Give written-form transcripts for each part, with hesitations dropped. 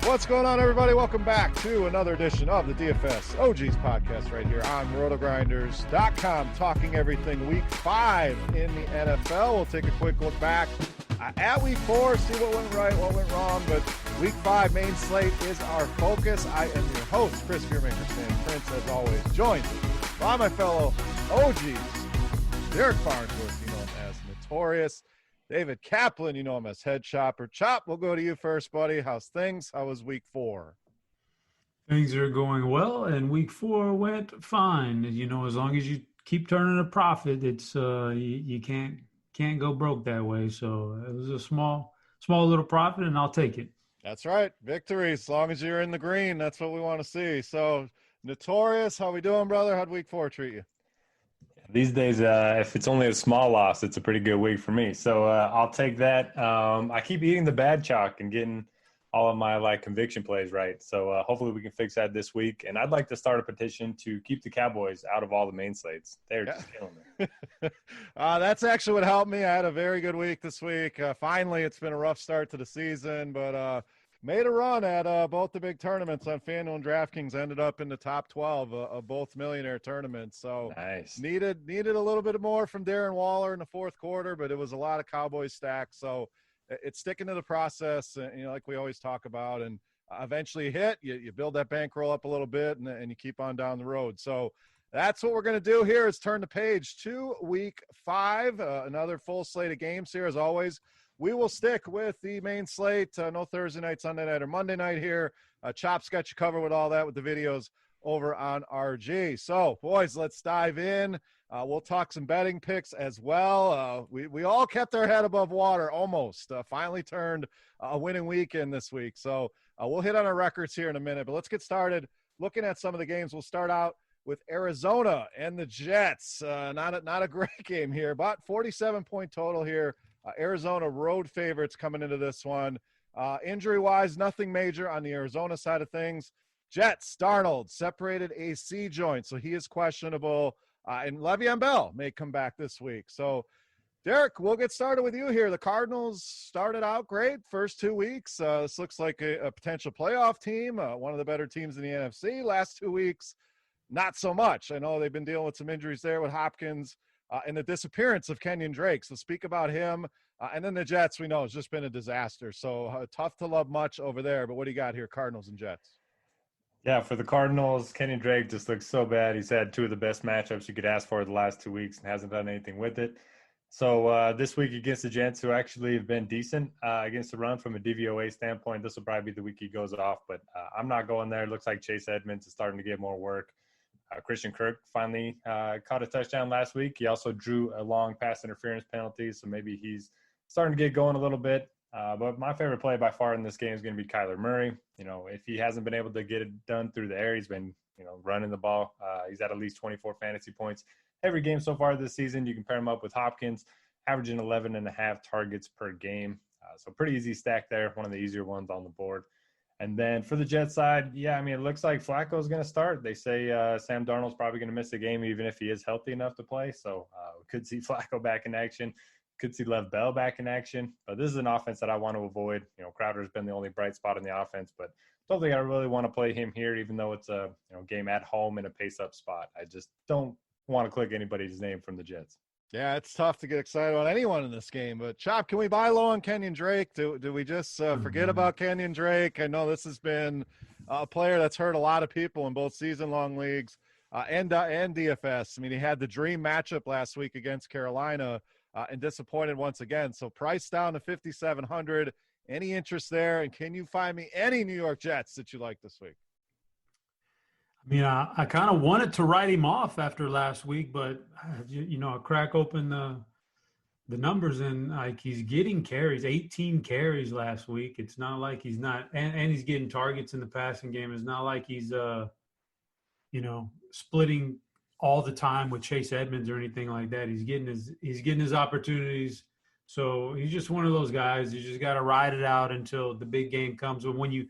What's going on, everybody? Welcome back to another edition of the DFS OGs podcast right here on Rotogrinders.com, talking everything week 5 in the NFL. We'll take a quick look back at week 4, see what went right, what went wrong, but week 5 main slate is our focus. I am your host, Chris Fearmaker Stan Prince, as always, joined by my fellow OGs, Derek Farnsworth, you know him as Notorious, David Kaplan, you know him as Head Chopper. Chop, we'll go to you first, buddy. How's things? How was week 4? Things are going well, and week 4 went fine. You know, as long as you keep turning a profit, it's you can't go broke that way. So it was a small little profit, and I'll take it. That's right. Victory, as long as you're in the green. That's what we want to see. So, Notorious, how we doing, brother? How'd week 4 treat you? These days, if it's only a small loss, it's a pretty good week for me. So I'll take that. I keep eating the bad chalk and getting all of my conviction plays right. So hopefully we can fix that this week. And I'd like to start a petition to keep the Cowboys out of all the main slates. They're just killing me. That's actually what helped me. I had a very good week this week. Finally, it's been a rough start to the season, but made a run at both the big tournaments on FanDuel and Draftkings. Ended up in the top 12 of both millionaire tournaments. So nice. Needed a little bit more from Darren Waller in the fourth quarter, but it was a lot of Cowboys stacks. So it's sticking to the process, like we always talk about. And eventually you build that bankroll up a little bit, and you keep on down the road. So that's what we're going to do here is turn the page to week 5, another full slate of games here as always. We will stick with the main slate. No Thursday night, Sunday night, or Monday night here. Chop's got you covered with all that with the videos over on RG. So, boys, let's dive in. We'll talk some betting picks as well. We all kept our head above water almost. Finally turned a winning weekend this week. So we'll hit on our records here in a minute. But let's get started looking at some of the games. We'll start out with Arizona and the Jets. Not a great game here, but 47-point total here. Arizona road favorites coming into this one. Injury-wise, nothing major on the Arizona side of things. Jets, Darnold, separated AC joint, so he is questionable. And Le'Veon Bell may come back this week. So, Derek, we'll get started with you here. The Cardinals started out great first 2 weeks. This looks like a potential playoff team, one of the better teams in the NFC. Last 2 weeks, not so much. I know they've been dealing with some injuries there with Hopkins. And the disappearance of Kenyon Drake. So speak about him. And then the Jets, we know, has just been a disaster. So tough to love much over there. But what do you got here, Cardinals and Jets? Yeah, for the Cardinals, Kenyon Drake just looks so bad. He's had 2 of the best matchups you could ask for the last 2 weeks and hasn't done anything with it. So this week against the Jets, who actually have been decent against the run from a DVOA standpoint, this will probably be the week he goes off. But I'm not going there. It looks like Chase Edmonds is starting to get more work. Christian Kirk finally caught a touchdown last week. He also drew a long pass interference penalty, so maybe he's starting to get going a little bit. But my favorite play by far in this game is going to be Kyler Murray. If he hasn't been able to get it done through the air, he's been, running the ball. He's at least 24 fantasy points every game so far this season. You can pair him up with Hopkins, averaging 11.5 targets per game. So pretty easy stack there, one of the easier ones on the board. And then for the Jets side, it looks like Flacco's going to start. They say Sam Darnold's probably going to miss the game even if he is healthy enough to play. So we could see Flacco back in action. Could see Lev Bell back in action. But this is an offense that I want to avoid. Crowder's been the only bright spot in the offense, but don't think I really want to play him here, even though it's a game at home in a pace-up spot. I just don't want to click anybody's name from the Jets. Yeah, it's tough to get excited on anyone in this game. But, Chop, can we buy low on Kenyon Drake? Do we just forget about Kenyon Drake? I know this has been a player that's hurt a lot of people in both season-long leagues and DFS. I mean, he had the dream matchup last week against Carolina and disappointed once again. So price down to 5,700. Any interest there? And can you find me any New York Jets that you like this week? I mean, I kind of wanted to write him off after last week, but I crack open the numbers and he's getting carries, 18 carries last week. It's not like he's not, and he's getting targets in the passing game. It's not like he's splitting all the time with Chase Edmonds or anything like that. He's getting his opportunities. So he's just one of those guys. You just got to ride it out until the big game comes. But when you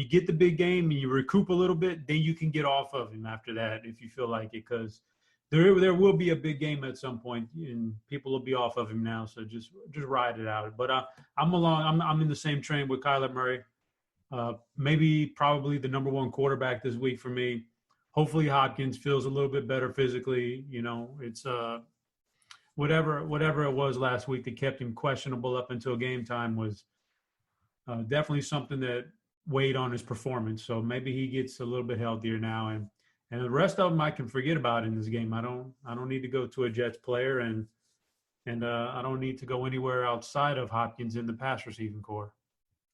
get the big game and you recoup a little bit, then you can get off of him after that if you feel like it, because there will be a big game at some point, and people will be off of him now. So just ride it out. But I'm in the same train with Kyler Murray. Probably the number one quarterback this week for me. Hopefully Hopkins feels a little bit better physically. It's whatever it was last week that kept him questionable up until game time was definitely something that weighed on his performance. So maybe he gets a little bit healthier now, and the rest of them I can forget about in this game. I don't need to go to a Jets player, and I don't need to go anywhere outside of Hopkins in the pass receiving core.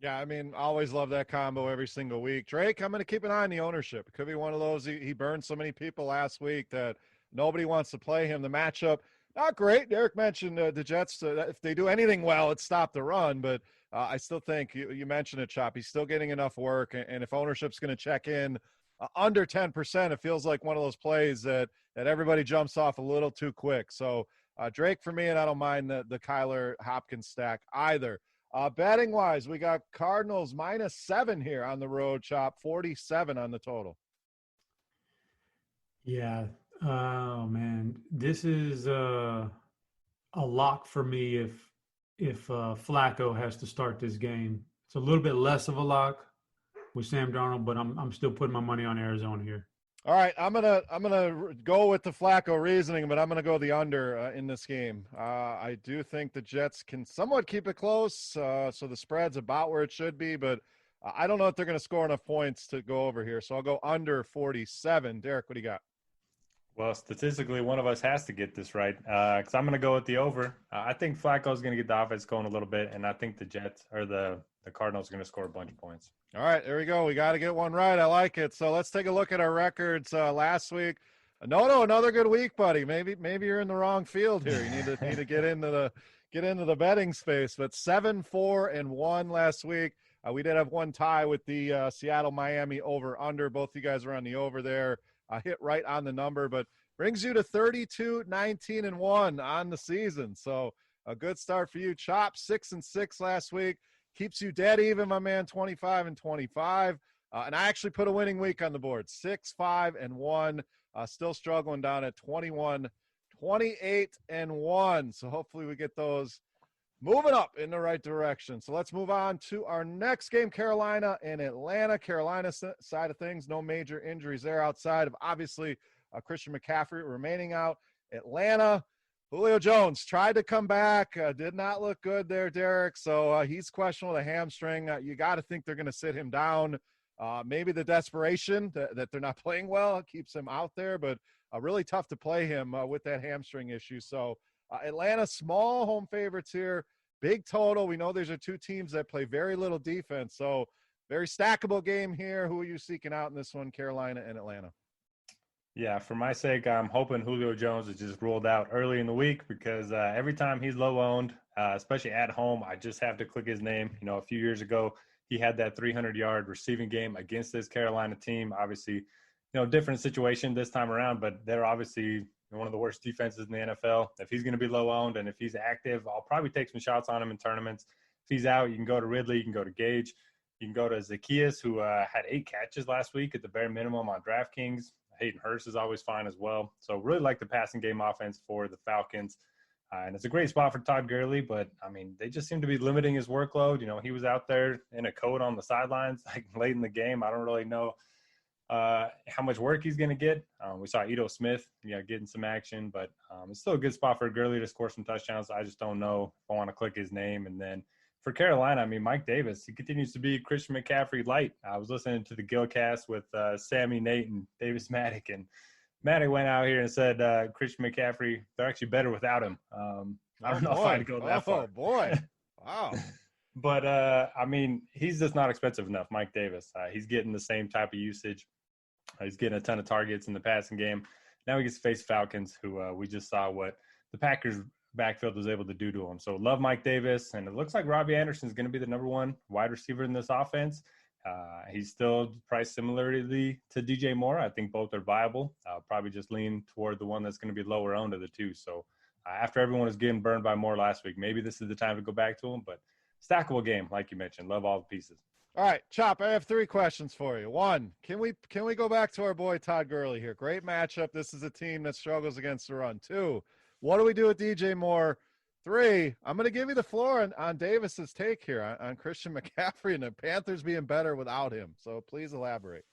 Yeah, I mean, always love that combo every single week. Drake, I'm going to keep an eye on the ownership. It could be one of those. He burned so many people last week that nobody wants to play him. The matchup, not great. Derek mentioned the Jets, if they do anything well, it's stop the run. But I still think you mentioned it, Chop. He's still getting enough work. And if ownership's going to check in under 10%, it feels like one of those plays that everybody jumps off a little too quick. So Drake for me, and I don't mind the Kyler Hopkins stack either. Betting wise, we got Cardinals -7 here on the road, Chop, 47 on the total. Yeah. Oh man, this is a lock for me if Flacco has to start this game. It's a little bit less of a lock with Sam Darnold, but I'm still putting my money on Arizona here. All right, I'm gonna go with the Flacco reasoning, but I'm gonna go the under in this game. I do think the Jets can somewhat keep it close, so the spread's about where it should be, but I don't know if they're gonna score enough points to go over here. So I'll go under 47. Derek, what do you got? Well, statistically, one of us has to get this right because I'm going to go with the over. I think Flacco's going to get the offense going a little bit, and I think the Jets or the Cardinals are going to score a bunch of points. All right, there we go. We got to get one right. I like it. So let's take a look at our records last week. No, another good week, buddy. Maybe you're in the wrong field here. You need to get into the betting space. But 7-4-1 last week. We did have one tie with the Seattle Miami over under. Both you guys are on the over there. Hit right on the number, but brings you to 32-19-1 on the season. So a good start for you. Chop 6-6 last week. Keeps you dead even, my man, 25-25. And I actually put a winning week on the board, 6-5-1. Still struggling down at 21-28-1. So hopefully we get those moving up in the right direction. So let's move on to our next game, Carolina and Atlanta. Carolina side of things, no major injuries there outside of obviously Christian McCaffrey remaining out. Atlanta, Julio Jones tried to come back, did not look good there, Derek. So he's questionable with a hamstring. You got to think they're going to sit him down. Maybe the desperation that they're not playing well keeps him out there, but really tough to play him with that hamstring issue. So Atlanta, small home favorites here, big total. We know these are two teams that play very little defense, so very stackable game here. Who are you seeking out in this one, Carolina and Atlanta? Yeah, for my sake, I'm hoping Julio Jones is just ruled out early in the week because every time he's low-owned, especially at home, I just have to click his name. A few years ago, he had that 300-yard receiving game against this Carolina team. Obviously, different situation this time around, but they're obviously one of the worst defenses in the NFL. If he's going to be low-owned and if he's active, I'll probably take some shots on him in tournaments. If he's out, you can go to Ridley, you can go to Gage, you can go to Zacchaeus, who had 8 catches last week at the bare minimum on DraftKings. Hayden Hurst is always fine as well. So really like the passing game offense for the Falcons. And it's a great spot for Todd Gurley, but, they just seem to be limiting his workload. He was out there in a coat on the sidelines late in the game. I don't really know how much work he's going to get. We saw Ito Smith, getting some action, but it's still a good spot for Gurley to score some touchdowns. I just don't know if I want to click his name. And then for Carolina, Mike Davis, he continues to be Christian McCaffrey light. I was listening to the Gilcast with Sammy, Nate, and Davis Maddock, and Maddock went out here and said Christian McCaffrey, they're actually better without him. I don't know if I'd go that far. Oh, boy. Wow. But, he's just not expensive enough, Mike Davis. He's getting the same type of usage. He's getting a ton of targets in the passing game. Now he gets to face Falcons, who we just saw what the Packers backfield was able to do to him. So love Mike Davis, and it looks like Robbie Anderson is going to be the number one wide receiver in this offense. He's still priced similarly to DJ Moore. I think both are viable. I'll probably just lean toward the one that's going to be lower owned of the two. So after everyone was getting burned by Moore last week, maybe this is the time to go back to him. But stackable game, like you mentioned. Love all the pieces. All right, Chop, I have 3 questions for you. One, can we go back to our boy Todd Gurley here? Great matchup. This is a team that struggles against the run. 2, what do we do with DJ Moore? 3, I'm going to give you the floor on Davis's take here on Christian McCaffrey and the Panthers being better without him. So please elaborate.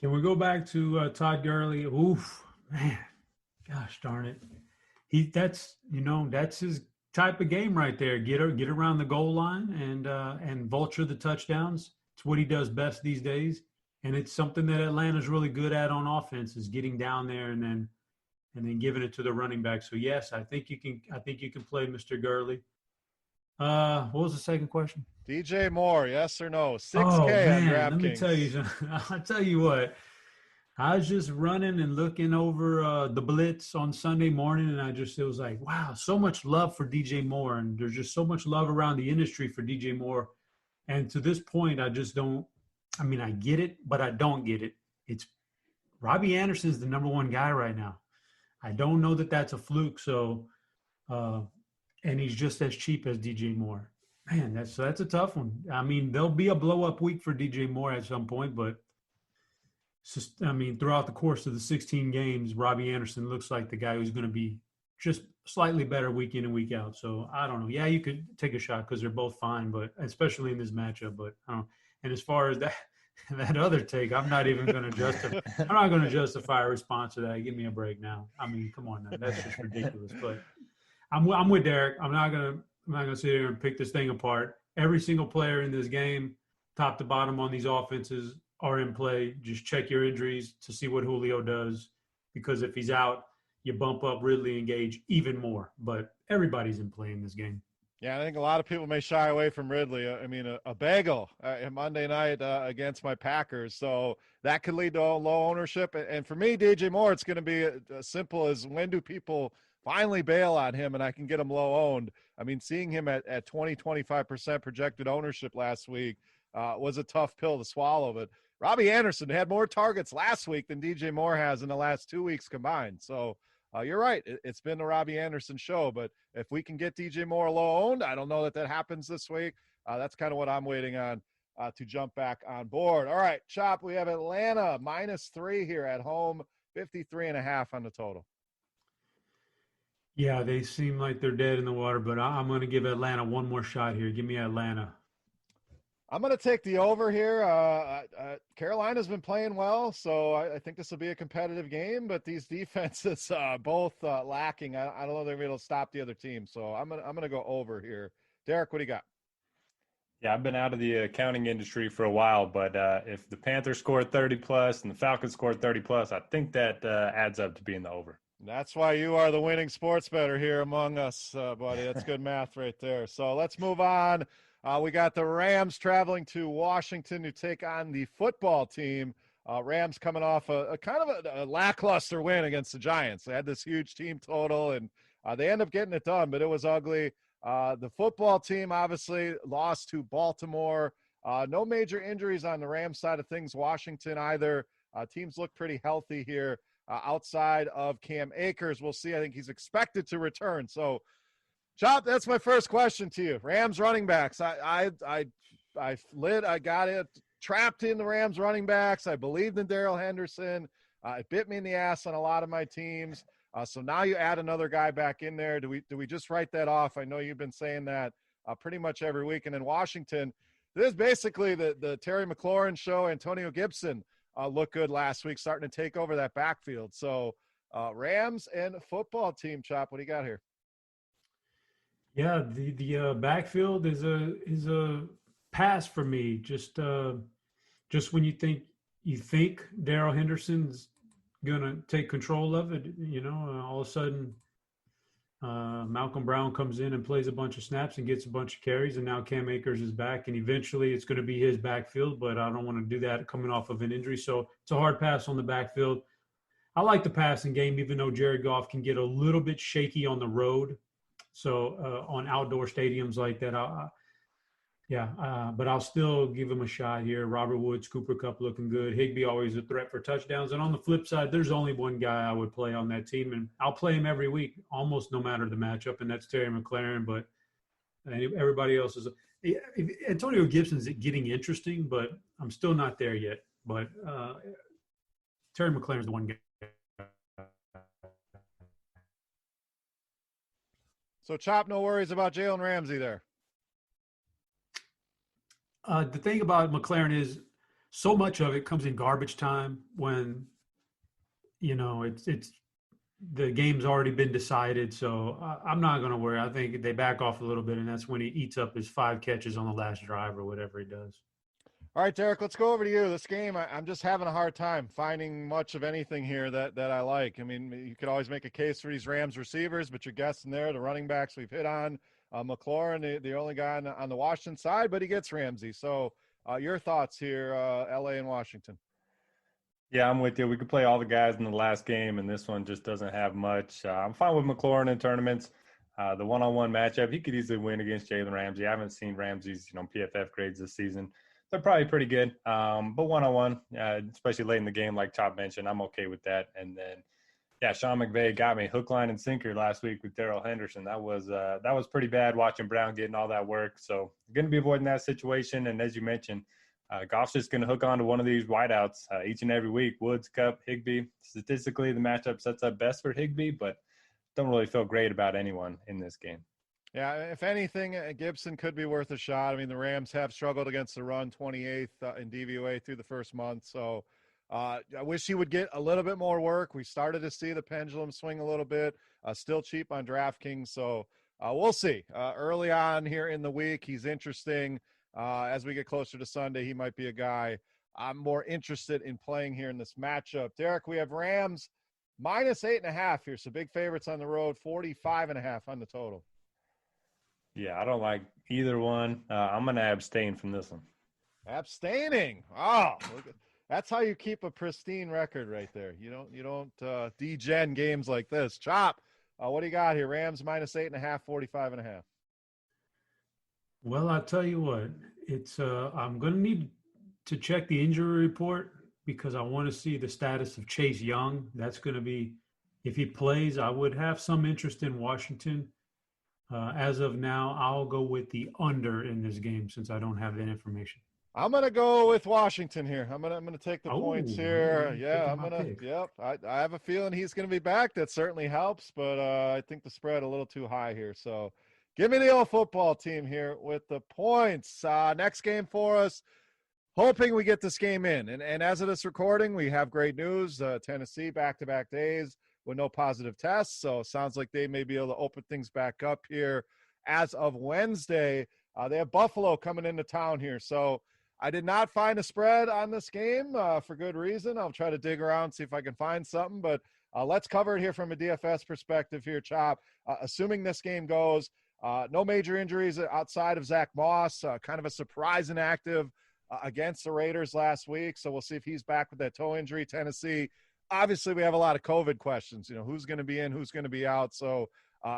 Can we go back to Todd Gurley? Oof, man, gosh darn it. That's his type of game right there. Get around the goal line and vulture the touchdowns. It's what he does best these days, and it's something that Atlanta's really good at on offense is getting down there and then giving it to the running back. So yes, I think you can play Mr. Gurley. What was the second question? DJ Moore, yes or no? 6K on Draftkings. Let me tell you something. I'll tell you what. I was just running and looking over the blitz on Sunday morning, and it was like, wow, so much love for DJ Moore, and there's just so much love around the industry for DJ Moore. And to this point, I just don't. I mean, I get it, but I don't get it. It's Robbie Anderson's the number 1 guy right now. I don't know that that's a fluke. So, and he's just as cheap as DJ Moore. Man, that's a tough one. I mean, there'll be a blow-up week for DJ Moore at some point, but throughout the course of the 16 games, Robbie Anderson looks like the guy who's going to be just slightly better week in and week out. So I don't know. Yeah, you could take a shot because they're both fine, but especially in this matchup. But I don't. And as far as that other take, I'm not even going to justify. I'm not going to justify a response to that. Give me a break now. I mean, come on now. That's just ridiculous. But I'm with Derek. I'm not gonna sit here and pick this thing apart. Every single player in this game, top to bottom on these offenses, are in play. Just check your injuries to see what Julio does, because if he's out, you bump up Ridley and Gage even more. But everybody's in play in this game. Yeah, I think a lot of people may shy away from Ridley. I mean, a bagel Monday night against my Packers. So that could lead to low ownership. And for me, DJ Moore, it's going to be as simple as when do people finally bail on him and I can get him low owned. I mean, seeing him at 20, 25% projected ownership last week was a tough pill to swallow. But Robbie Anderson had more targets last week than DJ Moore has in the last 2 weeks combined. So you're right. It's been the Robbie Anderson show. But if we can get DJ Moore low owned, I don't know that happens this week. That's kind of what I'm waiting on to jump back on board. All right, Chop, we have Atlanta -3 here at home, 53.5 on the total. Yeah, they seem like they're dead in the water, but I'm going to give Atlanta one more shot here. Give me Atlanta. I'm going to take the over here. Carolina's been playing well, so I think this will be a competitive game, but these defenses both lacking. I don't know if they're able to stop the other team, so I'm gonna go over here. Derek, what do you got? Yeah, I've been out of the accounting industry for a while, but if the Panthers scored 30+ and the Falcons scored 30+, I think that adds up to being the over. That's why you are the winning sports bettor here among us, buddy. That's good math right there. So let's move on. We got the Rams traveling to Washington to take on the football team. Rams coming off a kind of a lackluster win against the Giants. They had this huge team total, and they end up getting it done, but it was ugly. The football team obviously lost to Baltimore. No major injuries on the Rams side of things. Washington either. Teams look pretty healthy here. Outside of Cam Akers, we'll see. I think he's expected to return. So, Chop, that's my first question to you. Rams running backs. I got it trapped in the Rams running backs. I believed in Darrell Henderson. It bit me in the ass on a lot of my teams. So now you add another guy back in there. Do we just write that off? I know you've been saying that pretty much every week. And in Washington, this is basically the Terry McLaurin show. Antonio Gibson looked good last week, starting to take over that backfield. So Rams and football team, Chop, what do you got here? Yeah, the backfield is a pass for me. Just when you think Darrell Henderson's gonna take control of it, all of a sudden Malcolm Brown comes in and plays a bunch of snaps and gets a bunch of carries, and now Cam Akers is back, and eventually it's going to be his backfield, but I don't want to do that coming off of an injury. So it's a hard pass on the backfield. I like the passing game, even though Jared Goff can get a little bit shaky on the road. So on outdoor stadiums like that, but I'll still give him a shot here. Robert Woods, Cooper Kupp looking good. Higbee always a threat for touchdowns. And on the flip side, there's only one guy I would play on that team, and I'll play him every week, almost no matter the matchup, and that's Terry McLaurin. But And everybody else is – Antonio Gibson's getting interesting, but I'm still not there yet. But Terry McLaurin's the one guy. So, Chop, no worries about Jalen Ramsey there. The thing about McLaurin is so much of it comes in garbage time when, it's the game's already been decided. So I'm not going to worry. I think they back off a little bit, and that's when he eats up his 5 catches on the last drive or whatever he does. All right, Derek, let's go over to you. This game, I'm just having a hard time finding much of anything here that I like. I mean, you could always make a case for these Rams receivers, but you're guessing there, the running backs we've hit on. McLaurin, the only guy on the Washington side, but he gets Ramsey. So your thoughts here, L.A. and Washington. Yeah, I'm with you. We could play all the guys in the last game, and this one just doesn't have much. I'm fine with McLaurin in tournaments. The one-on-one matchup, he could easily win against Jalen Ramsey. I haven't seen Ramsey's, PFF grades this season. They're probably pretty good. But one-on-one, especially late in the game, like Chop mentioned, I'm okay with that. And then, yeah, Sean McVay got me hook, line, and sinker last week with Darrell Henderson. That was pretty bad watching Brown getting all that work. So going to be avoiding that situation. And as you mentioned, Goff's just going to hook on to one of these wideouts each and every week. Woods, Kupp, Higbee. Statistically, the matchup sets up best for Higbee, but don't really feel great about anyone in this game. Yeah, if anything, Gibson could be worth a shot. I mean, the Rams have struggled against the run, 28th in DVOA through the first month. So I wish he would get a little bit more work. We started to see the pendulum swing a little bit. Still cheap on DraftKings. So we'll see. Early on here in the week, he's interesting. As we get closer to Sunday, he might be a guy I'm more interested in playing here in this matchup. Derek, we have Rams minus 8.5 here. So big favorites on the road, 45.5 on the total. Yeah, I don't like either one. I'm going to abstain from this one. Abstaining. Oh, that's how you keep a pristine record right there. You don't degen games like this. Chop, what do you got here? Rams minus 8.5, 45.5. Well, I'll tell you what, it's I'm going to need to check the injury report because I want to see the status of Chase Young. That's going to be, if he plays, I would have some interest in Washington. As of now, I'll go with the under in this game since I don't have that information. I'm gonna go with Washington here. I'm gonna take the points here. Yeah, Yep. I have a feeling he's gonna be back. That certainly helps, but I think the spread a little too high here. So, give me the old football team here with the points. Next game for us. Hoping we get this game in. And as of this recording, we have great news. Tennessee back-to-back days with no positive tests. So it sounds like they may be able to open things back up here as of Wednesday. They have Buffalo coming into town here. So I did not find a spread on this game for good reason. I'll try to dig around, see if I can find something. But let's cover it here from a DFS perspective here, Chop. Assuming this game goes, no major injuries outside of Zach Moss, kind of a surprise inactive against the Raiders last week. So we'll see if he's back with that toe injury. Tennessee, obviously we have a lot of COVID questions, who's going to be in, who's going to be out. So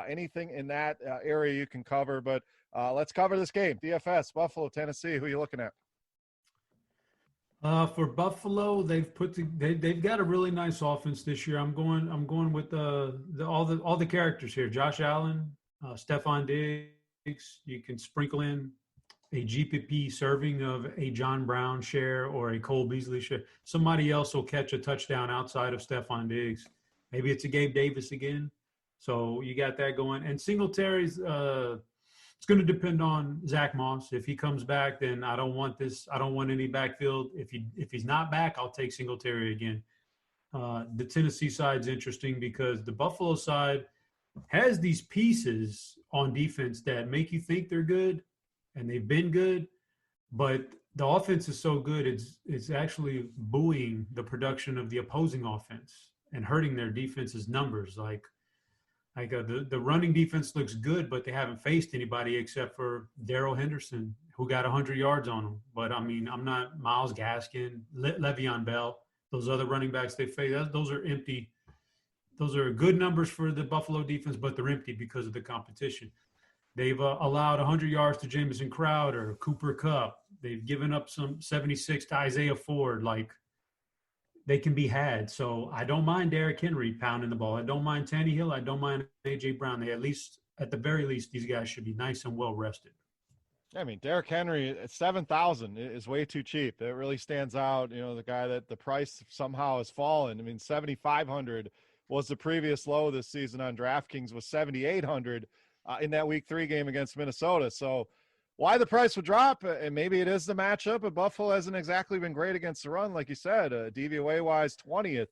anything in that area you can cover, but let's cover this game. DFS, Buffalo, Tennessee, who are you looking at? For Buffalo, they've got a really nice offense this year. I'm going with all the characters here. Josh Allen, Stephon Diggs. You can sprinkle in a GPP serving of a John Brown share or a Cole Beasley share. Somebody else will catch a touchdown outside of Stephon Diggs. Maybe it's a Gabe Davis again. So you got that going. And Singletary's it's going to depend on Zach Moss. If he comes back, then I don't want any backfield. If he's not back, I'll take Singletary again. The Tennessee side's interesting because the Buffalo side has these pieces on defense that make you think they're good, and they've been good, but the offense is so good, it's actually buoying the production of the opposing offense and hurting their defense's numbers. Like the running defense looks good, but they haven't faced anybody except for Darrell Henderson, who got 100 yards on them. But, I mean, I'm not Myles Gaskin, Le'Veon Bell, those other running backs they face. Those are empty. Those are good numbers for the Buffalo defense, but they're empty because of the competition. They've allowed 100 yards to Jamison Crowder, Cooper Kupp. They've given up some 76 to Isaiah Ford. Like, they can be had. So I don't mind Derrick Henry pounding the ball. I don't mind Tannehill. I don't mind A.J. Brown. They at least at the very least, these guys should be nice and well rested. I mean, Derrick Henry at 7,000 is way too cheap. It really stands out. You know, the guy that the price somehow has fallen. I mean, 7,500 was the previous low this season on DraftKings, was 7,800 in that Week 3 game against Minnesota. So why the price would drop, and maybe it is the matchup, but Buffalo hasn't exactly been great against the run, like you said, DVOA-wise 20th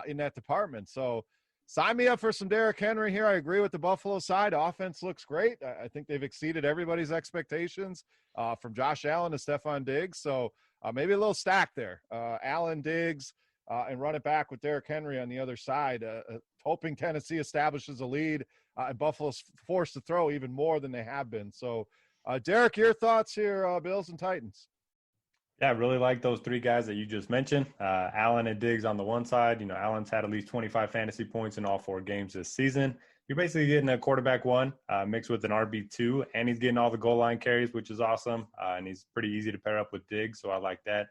in that department. So sign me up for some Derrick Henry here. I agree with the Buffalo side. Offense looks great. I think they've exceeded everybody's expectations from Josh Allen to Stephon Diggs. So maybe a little stack there. Allen, Diggs, and run it back with Derrick Henry on the other side, hoping Tennessee establishes a lead and Buffalo's forced to throw even more than they have been. So, Derek, your thoughts here, Bills and Titans? Yeah, I really like those three guys that you just mentioned. Allen and Diggs on the one side. You know, Allen's had at least 25 fantasy points in all 4 games this season. You're basically getting a quarterback 1 mixed with an RB2, and he's getting all the goal line carries, which is awesome. And he's pretty easy to pair up with Diggs, so I like that.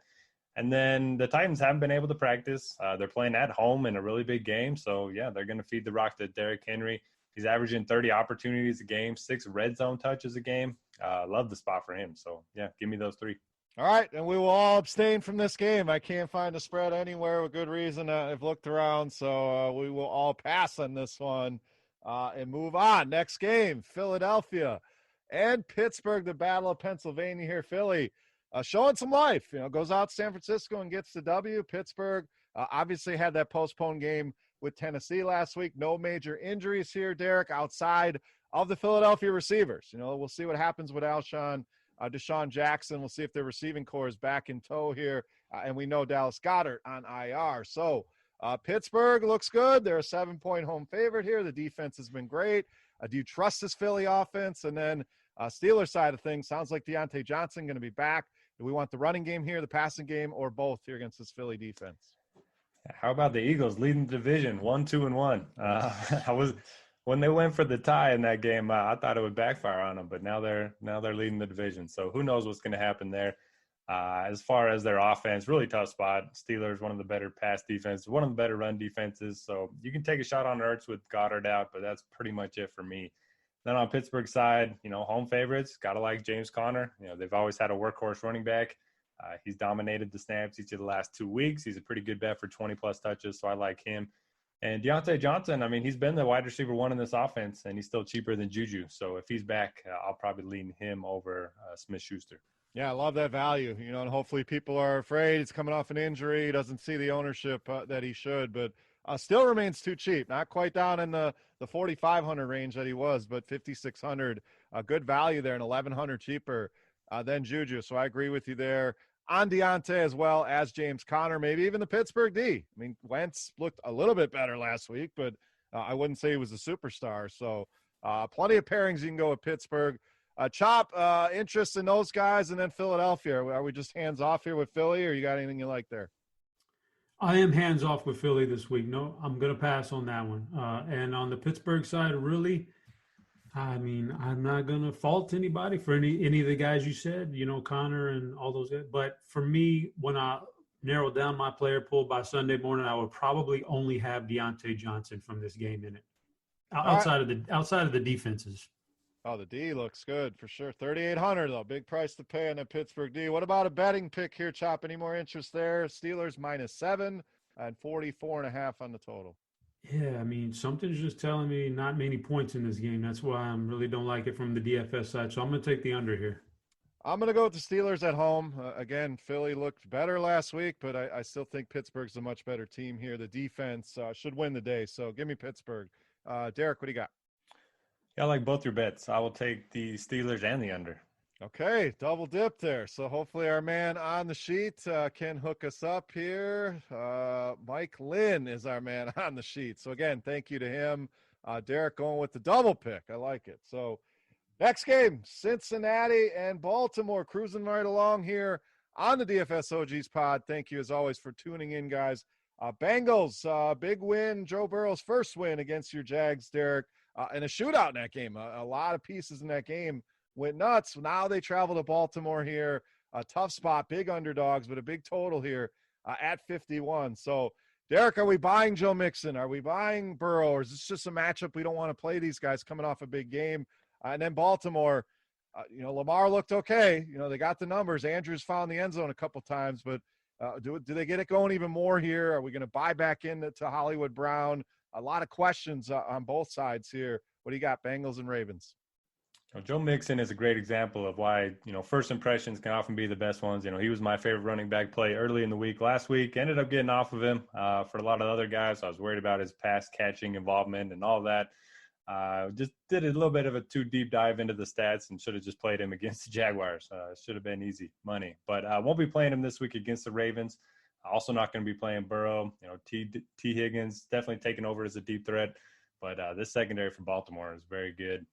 And then the Titans haven't been able to practice. They're playing at home in a really big game. So, yeah, they're going to feed the rock to Derrick Henry. He's averaging 30 opportunities a game, 6 red zone touches a game. Love the spot for him. So, yeah, give me those 3. All right, and we will all abstain from this game. I can't find a spread anywhere with good reason. I've looked around, so we will all pass on this one and move on. Next game, Philadelphia and Pittsburgh, the Battle of Pennsylvania here. Philly showing some life, you know, goes out to San Francisco and gets the W. Pittsburgh obviously had that postponed game with Tennessee last week. No major injuries here, Derek, outside of the Philadelphia receivers. You know, we'll see what happens with Deshaun Jackson. We'll see if their receiving core is back in tow here. And we know Dallas Goedert on IR. So Pittsburgh looks good. They're a 7-point home favorite here. The defense has been great. Do you trust this Philly offense? And then Steelers side of things, sounds like Deontay Johnson going to be back. Do we want the running game here, the passing game, or both here against this Philly defense? How about the Eagles leading the division 1-2-1? When they went for the tie in that game, I thought it would backfire on them, but now they're leading the division. So who knows what's going to happen there? As far as their offense, really tough spot. Steelers, one of the better pass defenses, one of the better run defenses. So you can take a shot on Ertz with Goddard out, but that's pretty much it for me. Then on Pittsburgh side, you know, home favorites, got to like James Conner. You know, they've always had a workhorse running back. He's dominated the snaps each of the last 2 weeks. He's a pretty good bet for 20-plus touches, so I like him. And Deontay Johnson, I mean, he's been the wide receiver 1 in this offense, and he's still cheaper than Juju. So if he's back, I'll probably lean him over Smith-Schuster. Yeah, I love that value. You know, and hopefully people are afraid he's coming off an injury. He doesn't see the ownership that he should, but still remains too cheap. Not quite down in the 4,500 range that he was, but 5,600. Good value there and 1,100 cheaper than Juju. So I agree with you there. On Deontay as well as James Conner, maybe even the Pittsburgh D. I mean, Wentz looked a little bit better last week, but I wouldn't say he was a superstar. So plenty of pairings you can go with Pittsburgh. Chop, interest in those guys, and then Philadelphia. Are we just hands off here with Philly, or you got anything you like there? I am hands off with Philly this week. No, I'm going to pass on that one. And on the Pittsburgh side, really, I mean, I'm not going to fault anybody for any of the guys you said, you know, Connor and all those guys. But for me, when I narrow down my player pool by Sunday morning, I would probably only have Deontay Johnson from this game in it, outside of the defenses. Oh, the D looks good for sure. 3,800 though, big price to pay on the Pittsburgh D. What about a betting pick here, Chop? Any more interest there? Steelers -7 and 44.5 on the total. Yeah, I mean, something's just telling me not many points in this game. That's why I really don't like it from the DFS side. So I'm going to take the under here. I'm going to go with the Steelers at home. Again, Philly looked better last week, but I still think Pittsburgh's a much better team here. The defense should win the day. So give me Pittsburgh. Derek, what do you got? Yeah, I like both your bets. I will take the Steelers and the under. Okay, double dip there. So hopefully our man on the sheet can hook us up here. Mike Lynn is our man on the sheet. So again, thank you to him. Derek going with the double pick. I like it. So next game, Cincinnati and Baltimore, cruising right along here on the DFS OGs pod. Thank you as always for tuning in, guys. Bengals, big win. Joe Burrow's first win against your Jags, Derek, and a shootout in that game. A lot of pieces in that game went nuts. Now they travel to Baltimore here. A tough spot, big underdogs, but a big total here at 51. So, Derek, are we buying Joe Mixon? Are we buying Burrow? Or is this just a matchup we don't want to play these guys coming off a big game? And then Baltimore, Lamar looked okay. They got the numbers. Andrews found the end zone a couple times, but do they get it going even more here? Are we going to buy back into Hollywood Brown? A lot of questions on both sides here. What do you got, Bengals and Ravens? Well, Joe Mixon is a great example of why, first impressions can often be the best ones. He was my favorite running back play early in the week last week. Ended up getting off of him for a lot of other guys. I was worried about his pass catching involvement and all that. Just did a little bit of a too deep dive into the stats and should have just played him against the Jaguars. Should have been easy money. But I won't be playing him this week against the Ravens. Also not going to be playing Burrow. T. Higgins definitely taking over as a deep threat. But this secondary for Baltimore is very good.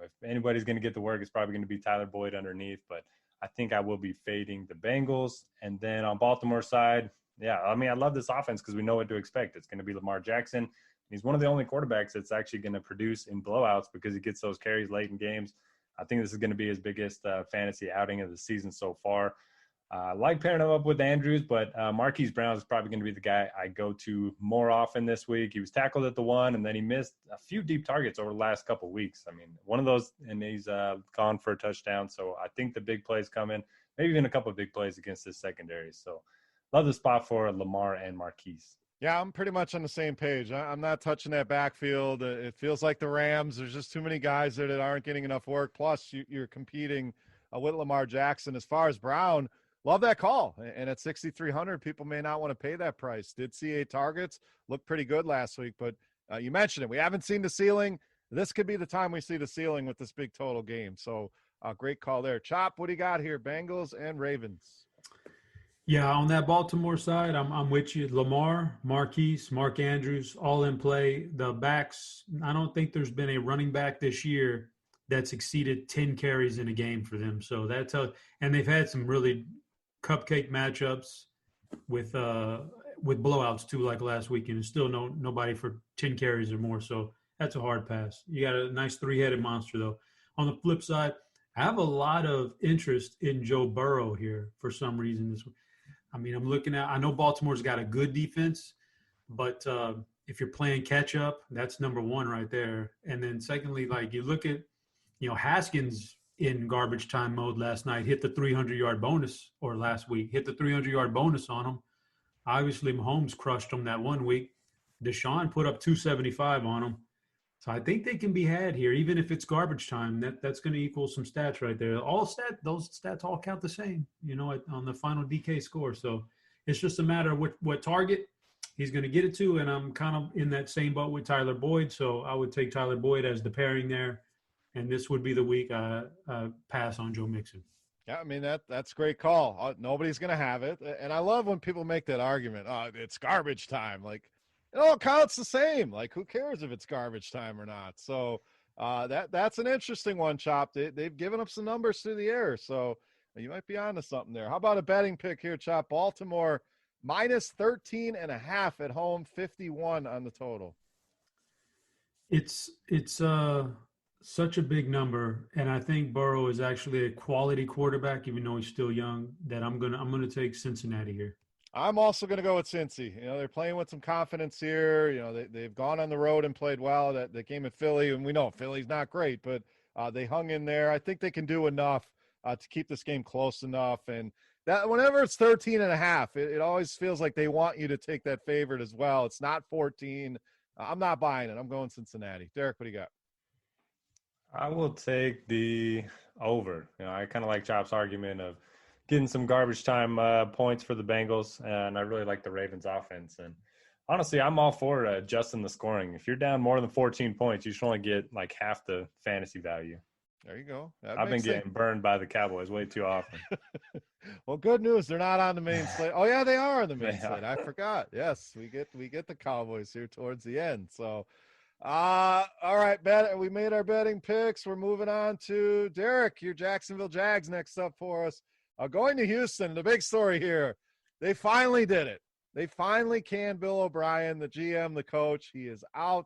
If anybody's going to get the work, it's probably going to be Tyler Boyd underneath. But I think I will be fading the Bengals. And then on Baltimore side, I love this offense because we know what to expect. It's going to be Lamar Jackson. He's one of the only quarterbacks that's actually going to produce in blowouts because he gets those carries late in games. I think this is going to be his biggest fantasy outing of the season so far. I like pairing him up with Andrews, but Marquise Brown is probably going to be the guy I go to more often this week. He was tackled at the 1, and then he missed a few deep targets over the last couple of weeks. One of those, and he's gone for a touchdown. So I think the big plays come in, maybe even a couple of big plays against this secondary. So love the spot for Lamar and Marquise. Yeah, I'm pretty much on the same page. I'm not touching that backfield. It feels like the Rams. There's just too many guys there that aren't getting enough work. Plus, you're competing with Lamar Jackson. As far as Brown, love that call. And at 6,300, people may not want to pay that price. Did see 8 targets. Looked pretty good last week. But you mentioned it. We haven't seen the ceiling. This could be the time we see the ceiling with this big total game. So great call there. Chop, what do you got here? Bengals and Ravens. Yeah, on that Baltimore side, I'm with you. Lamar, Marquise, Mark Andrews, all in play. The backs, I don't think there's been a running back this year that's exceeded 10 carries in a game for them. So that's and they've had some really cupcake matchups with blowouts too, like last weekend, and still nobody for 10 carries or more. So that's a hard pass. You got a nice 3-headed monster though. On the flip side, I have a lot of interest in Joe Burrow here for some reason this week. I'm looking at – I know Baltimore's got a good defense, but if you're playing catch-up, that's number one right there. And then secondly, like you look at, Haskins in garbage time mode last night, hit the 300-yard bonus, or last week, hit the 300-yard bonus on him. Obviously, Mahomes crushed him that 1 week. Deshaun put up 275 on him. So I think they can be had here, even if it's garbage time. That's going to equal some stats right there. Those stats all count the same, on the final DK score. So it's just a matter of what target he's going to get it to. And I'm kind of in that same boat with Tyler Boyd. So I would take Tyler Boyd as the pairing there. And this would be the week I pass on Joe Mixon. Yeah, that's a great call. Nobody's going to have it. And I love when people make that argument. It's garbage time. Like, it all counts the same. Like, who cares if it's garbage time or not? So that's an interesting one, Chop. They've given up some numbers through the air, so you might be onto something there. How about a betting pick here, Chop? Baltimore minus 13.5 at home, 51 on the total. It's such a big number, and I think Burrow is actually a quality quarterback, even though he's still young. That I'm gonna take Cincinnati here. I'm also going to go with Cincy. They're playing with some confidence here. They've gone on the road and played well. That game at Philly, and we know Philly's not great, but they hung in there. I think they can do enough to keep this game close enough. And that whenever it's 13.5, it always feels like they want you to take that favorite as well. It's not 14. I'm not buying it. I'm going Cincinnati. Derek, what do you got? I will take the over. I kind of like Chop's argument of getting some garbage time points for the Bengals, and I really like the Ravens offense. And honestly, I'm all for adjusting the scoring. If you're down more than 14 points, you should only get like half the fantasy value. There you go. I've been getting burned by the Cowboys way too often. Well, good news. They're not on the main slate. Oh, yeah, they are on the main slate. I forgot. Yes, we get the Cowboys here towards the end. So, all right, we made our betting picks. We're moving on to Derek, your Jacksonville Jags next up for us. Going to Houston, the big story here, they finally did it. They finally canned Bill O'Brien, the GM, the coach. He is out.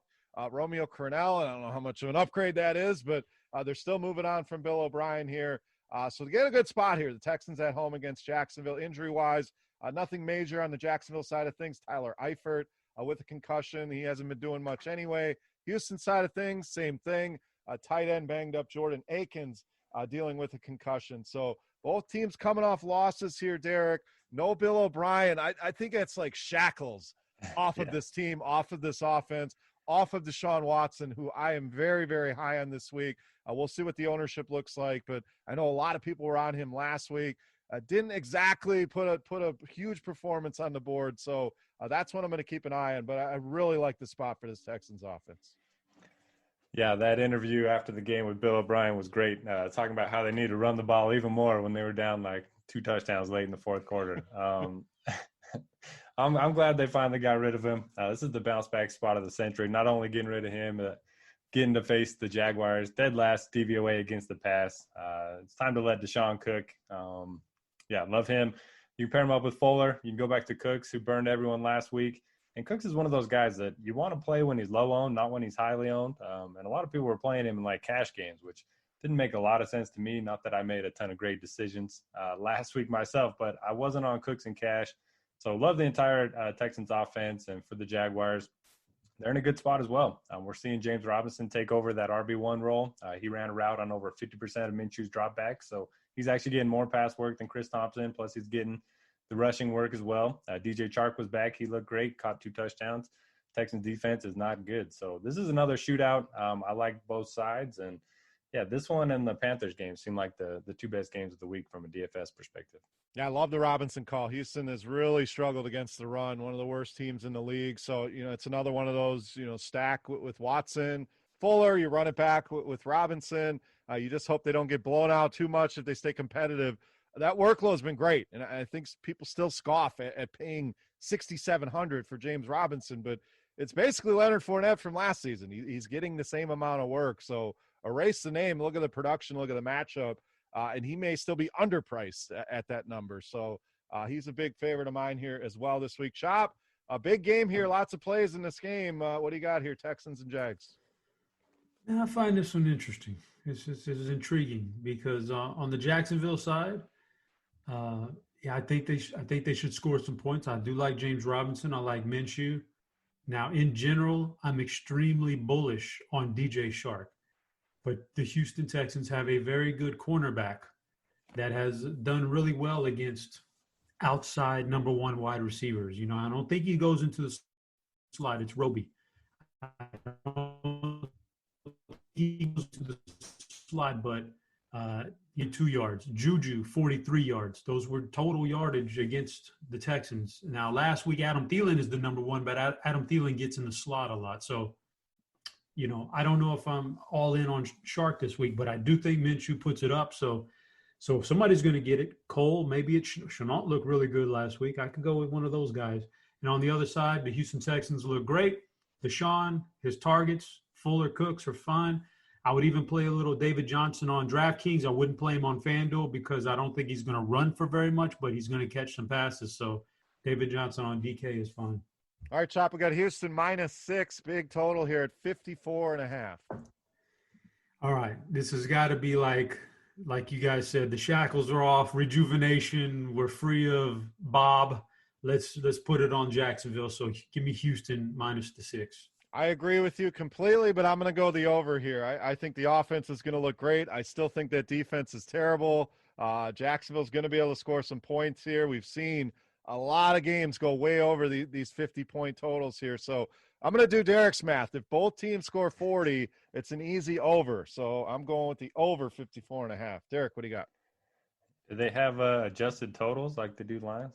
Romeo Crennel, I don't know how much of an upgrade that is, but they're still moving on from Bill O'Brien here. So to get a good spot here, the Texans at home against Jacksonville. Injury-wise, Nothing major on the Jacksonville side of things. Tyler Eifert with a concussion. He hasn't been doing much anyway. Houston side of things, same thing. Tight end banged up. Jordan Akins dealing with a concussion. So both teams coming off losses here, Derek. No Bill O'Brien. I think it's like shackles off of this team, off of this offense, off of Deshaun Watson, who I am very, very high on this week. We'll see what the ownership looks like, but I know a lot of people were on him last week. Didn't exactly put a huge performance on the board, so that's what I'm going to keep an eye on. But I really like the spot for this Texans offense. Yeah, that interview after the game with Bill O'Brien was great, talking about how they need to run the ball even more when they were down like 2 touchdowns late in the fourth quarter. I'm glad they finally got rid of him. This is the bounce back spot of the century. Not only getting rid of him, but getting to face the Jaguars, dead last DVOA against the pass. It's time to let Deshaun cook. Love him. You pair him up with Fuller. You can go back to Cooks, who burned everyone last week. And Cooks is one of those guys that you want to play when he's low owned, not when he's highly owned. And a lot of people were playing him in like cash games, which didn't make a lot of sense to me. Not that I made a ton of great decisions last week myself, but I wasn't on Cooks in cash. So love the entire Texans offense. And for the Jaguars, they're in a good spot as well. We're seeing James Robinson take over that RB1 role. He ran a route on over 50% of Minshew's dropbacks. So he's actually getting more pass work than Chris Thompson. Plus he's getting the rushing work as well. DJ Chark was back. He looked great, caught 2 touchdowns. Texans defense is not good. So this is another shootout. I like both sides. And this one and the Panthers game seem like the 2 best games of the week from a DFS perspective. Yeah, I love the Robinson call. Houston has really struggled against the run, one of the worst teams in the league. So, it's another one of those, stack with Watson. Fuller, you run it back with Robinson. You just hope they don't get blown out too much if they stay competitive. That workload's been great, and I think people still scoff at paying $6,700 for James Robinson, but it's basically Leonard Fournette from last season. He's getting the same amount of work. So erase the name, look at the production, look at the matchup. And he may still be underpriced at that number. So he's a big favorite of mine here as well this week. Chop, a big game here, lots of plays in this game. What do you got here, Texans and Jags? I find this one interesting. This is intriguing because on the Jacksonville side, I think they should score some points. I do like James Robinson. I like Minshew. Now, in general, I'm extremely bullish on DJ Shark. But the Houston Texans have a very good cornerback that has done really well against outside number 1 wide receivers. I don't think he goes into the slot. It's Roby. He goes to the slot, but 2 yards. Juju, 43 yards. Those were total yardage against the Texans. Now, last week, Adam Thielen is the number 1, but Adam Thielen gets in the slot a lot. So, I don't know if I'm all in on Shark this week, but I do think Minshew puts it up. So somebody's going to get it. Cole, maybe it Shenault looked really good last week. I could go with one of those guys. And on the other side, the Houston Texans look great. Deshaun, his targets, Fuller, Cooks are fine. I would even play a little David Johnson on Draftkings. I wouldn't play him on FanDuel because I don't think he's going to run for very much, but he's going to catch some passes. So David Johnson on DK is fine. All right, Chop, we got Houston -6, big total here at 54.5. All right, this has got to be like you guys said, the shackles are off, rejuvenation, we're free of Bob. Let's put it on Jacksonville. So give me Houston -6. I agree with you completely, but I'm going to go the over here. I think the offense is going to look great. I still think that defense is terrible. Jacksonville's going to be able to score some points here. We've seen a lot of games go way over these 50-point totals here. So I'm going to do Derek's math. If both teams score 40, it's an easy over. So I'm going with the over 54.5. Derek, what do you got? Do they have adjusted totals like they do lines?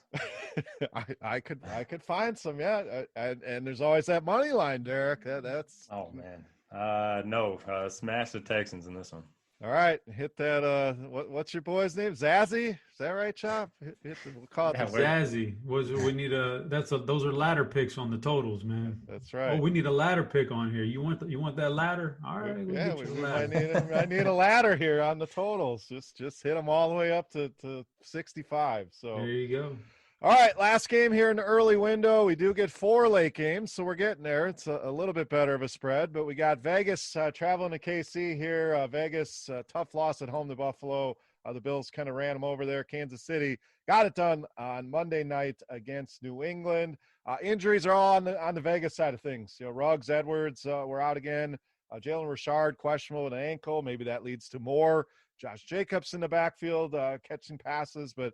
I could find some, yeah. And there's always that money line, Derek. That's oh man. No, smash the Texans in this one. All right, hit that. What's your boy's name? Zazzy? Is that right, Chop? We'll call it Zazzy. We need those are ladder picks on the totals, man. That's right. Oh, we need a ladder pick on here. You want that ladder? All right. I need a ladder here on the totals. Just hit them all the way up to 65. So there you go. All right, last game here in the early window. We do get 4 late games, so we're getting there. It's a little bit better of a spread, but we got Vegas traveling to KC here. Vegas, tough loss at home to Buffalo. The Bills kind of ran them over there. Kansas City got it done on Monday night against New England. Injuries are all on the Vegas side of things. Ruggs, Edwards were out again. Jalen Richard questionable with an ankle. Maybe that leads to more. Josh Jacobs in the backfield catching passes. But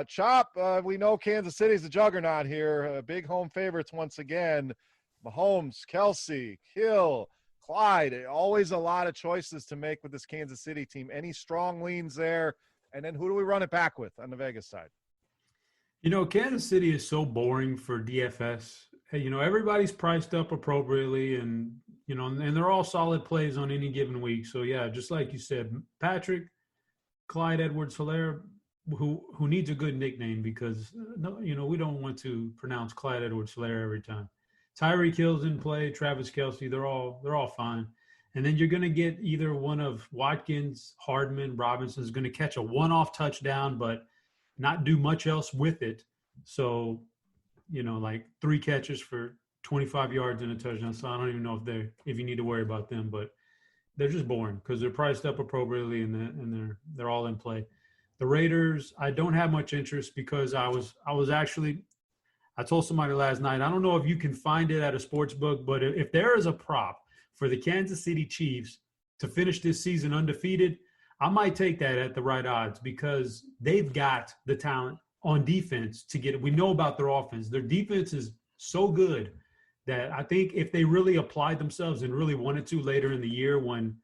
Chop, we know Kansas City's a juggernaut here. Big home favorites once again. Mahomes, Kelsey, Hill, Clyde. Always a lot of choices to make with this Kansas City team. Any strong leans there? And then who do we run it back with on the Vegas side? Kansas City is so boring for DFS. Everybody's priced up appropriately and they're all solid plays on any given week. So, yeah, just like you said, Patrick, Clyde Edwards-Helaire, who needs a good nickname because, we don't want to pronounce Clyde Edwards-Helaire every time. Tyreek Hill's in play, Travis Kelce, they're all fine. And then you're going to get either one of Watkins, Hardman, Robinson's going to catch a one-off touchdown, but not do much else with it. So, like 3 catches for 25 yards and a touchdown. So I don't even know if you need to worry about them, but they're just boring because they're priced up appropriately and they're all in play. The Raiders, I don't have much interest because I told somebody last night, I don't know if you can find it at a sports book, but if there is a prop for the Kansas City Chiefs to finish this season undefeated, I might take that at the right odds because they've got the talent on defense to get it. We know about their offense. Their defense is so good that I think if they really applied themselves and really wanted to later in the year when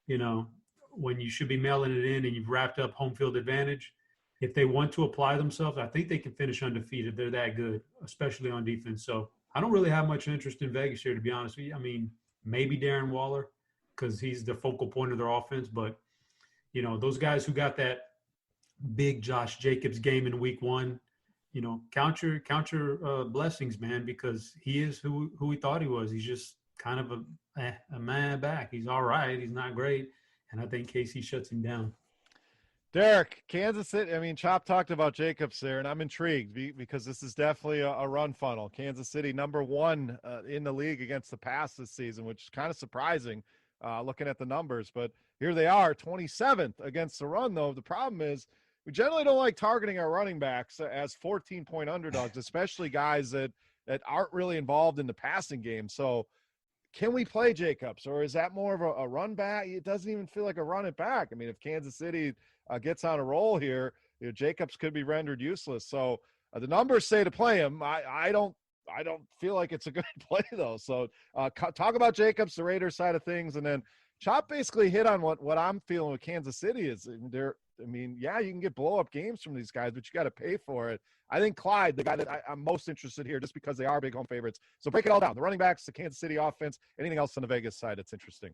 you should be mailing it in and you've wrapped up home field advantage, if they want to apply themselves, I think they can finish undefeated. They're that good, especially on defense. So I don't really have much interest in Vegas here, to be honest with you. I mean, maybe Darren Waller because he's the focal point of their offense. But, those guys who got that big Josh Jacobs game in week 1, count your blessings, man, because he is who he thought he was. He's just kind of a man back. He's all right. He's not great. And I think KC shuts him down. Derek, Kansas City, Chop talked about Jacobs there, and I'm intrigued because this is definitely a run funnel. Kansas City, number 1 in the league against the pass this season, which is kind of surprising looking at the numbers. But here they are, 27th against the run, though. The problem is we generally don't like targeting our running backs as 14-point underdogs, especially guys that aren't really involved in the passing game. So can we play Jacobs, or is that more of a run back? It doesn't even feel like a run it back. If Kansas City gets on a roll here, Jacobs could be rendered useless. So the numbers say to play him. I don't feel like it's a good play though. So talk about Jacobs, the Raiders side of things, and then Chop basically hit on what I'm feeling with Kansas City is you can get blow up games from these guys, but you got to pay for it. I think Clyde, the guy that I'm most interested here, just because they are big home favorites. So break it all down: the running backs, the Kansas City offense, anything else on the Vegas side that's interesting.